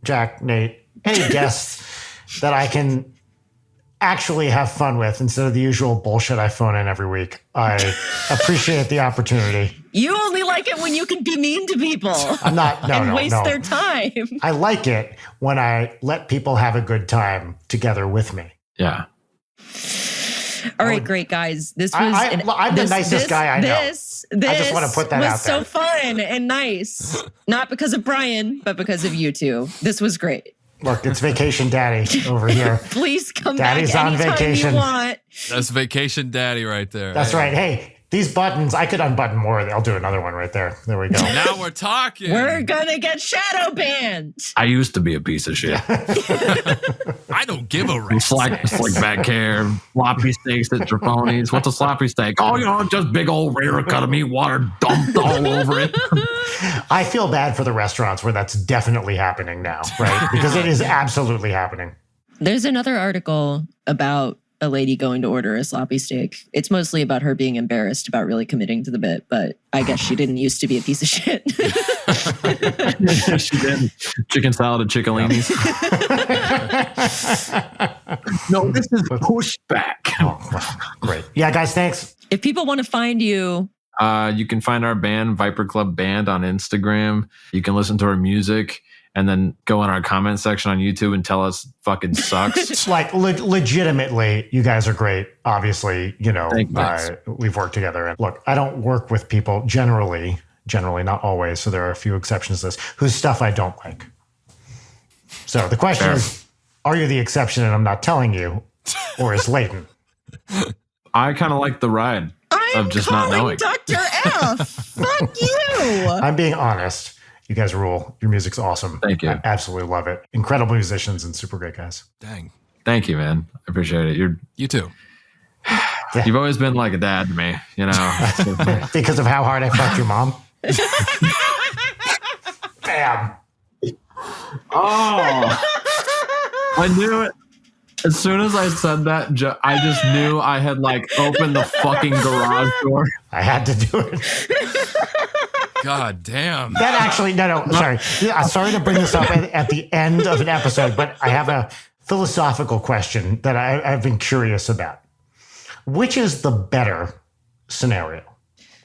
Jack, Nate, any guests that I can actually have fun with instead of the usual bullshit I phone in every week. I appreciate the opportunity. You only like it when you can be mean to people I'm not, no, and no, waste no. their time. I like it when I let people have a good time together with me. Yeah. All right, great guys. This was I'm the nicest guy I know. This I just want to put that was out there. so fun and nice. Not because of Brian, but because of you two. This was great. Look, it's Vacation Daddy over here. Please come Daddy's back on anytime vacation. you want. That's Vacation Daddy right there. That's right. Hey, these buttons, I could unbutton more. I'll do another one right there. There we go. Now we're talking. We're gonna get shadow banned. I used to be a piece of shit. I don't give a rip. Slick back hair, floppy steaks at Traponi's. What's a sloppy steak? Oh, just big old rare cut of meat, water dumped all over it. I feel bad for the restaurants where that's definitely happening now, right? Because it is absolutely happening. There's another article about a lady going to order a sloppy steak. It's mostly about her being embarrassed about really committing to the bit, but I guess she didn't used to be a piece of shit. She did. Chicken salad and chickalinis. No, this is pushback. Oh, great. Yeah, guys, thanks. If people want to find you, You can find our band, Viper Club Band, on Instagram. You can listen to our music and then go in our comment section on YouTube and tell us fucking sucks. It's like legitimately, you guys are great. Obviously, Thanks. we've worked together. And look, I don't work with people generally, not always. So there are a few exceptions to this, whose stuff I don't like. So the question Fair. is, are you the exception and I'm not telling you, or is Leighton? I kind of like the ride I'm of just not calling knowing. Dr. F. Fuck you. I'm being honest. You guys rule. Your music's awesome. Thank you. I absolutely love it. Incredible musicians and super great guys. Dang. Thank you, man. I appreciate it. You too. You've always been like a dad to me, Because of how hard I fucked your mom. Bam. Oh, I knew it. As soon as I said that, I just knew I had opened the fucking garage door. I had to do it. God damn. That actually, no, sorry. Yeah, sorry to bring this up at the end of an episode, but I have a philosophical question that I've been curious about. Which is the better scenario?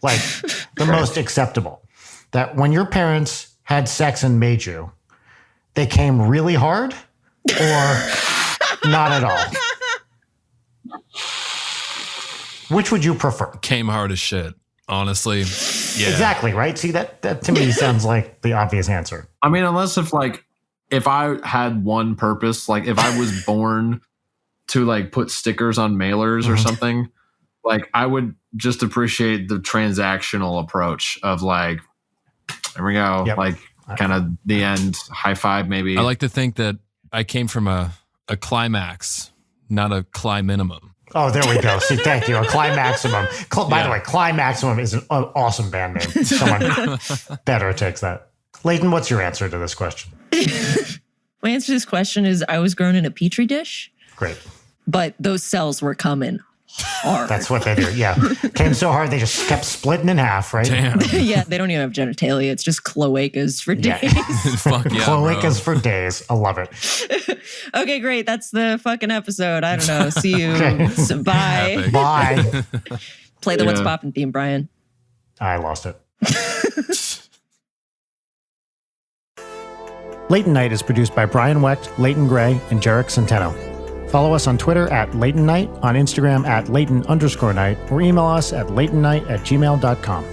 The most acceptable? That when your parents had sex and made you, they came really hard or not at all? Which would you prefer? Came hard as shit. Honestly. Yeah. Exactly, right? See, that to me sounds like the obvious answer. I mean, unless if I had one purpose, if I was born to put stickers on mailers or something, I would just appreciate the transactional approach of there we go, Yep. kind of the end, high five maybe. I like to think that I came from a climax, not a minimum. Oh, there we go. See, thank you. A Climaximum. By the way, Climaximum is an awesome band name. Someone better takes that. Leighton, what's your answer to this question? My answer to this question is I was grown in a petri dish, Great. but those cells were coming hard. That's what they do. Yeah. Came so hard, they just kept splitting in half, right? Damn. Yeah, they don't even have genitalia. It's just cloacas for days. Fuck yeah. Cloacas for days. I love it. Okay, great. That's the fucking episode. I don't know. See you. Okay. So, bye. Epic. Bye. Play the What's Yeah. Poppin' theme, Brian. I lost it. Late Night is produced by Brian Wecht, Leighton Gray, and Jarek Centeno. Follow us on Twitter at Leighton Night, on Instagram at Leighton_Night, or email us at leightonnight@gmail.com.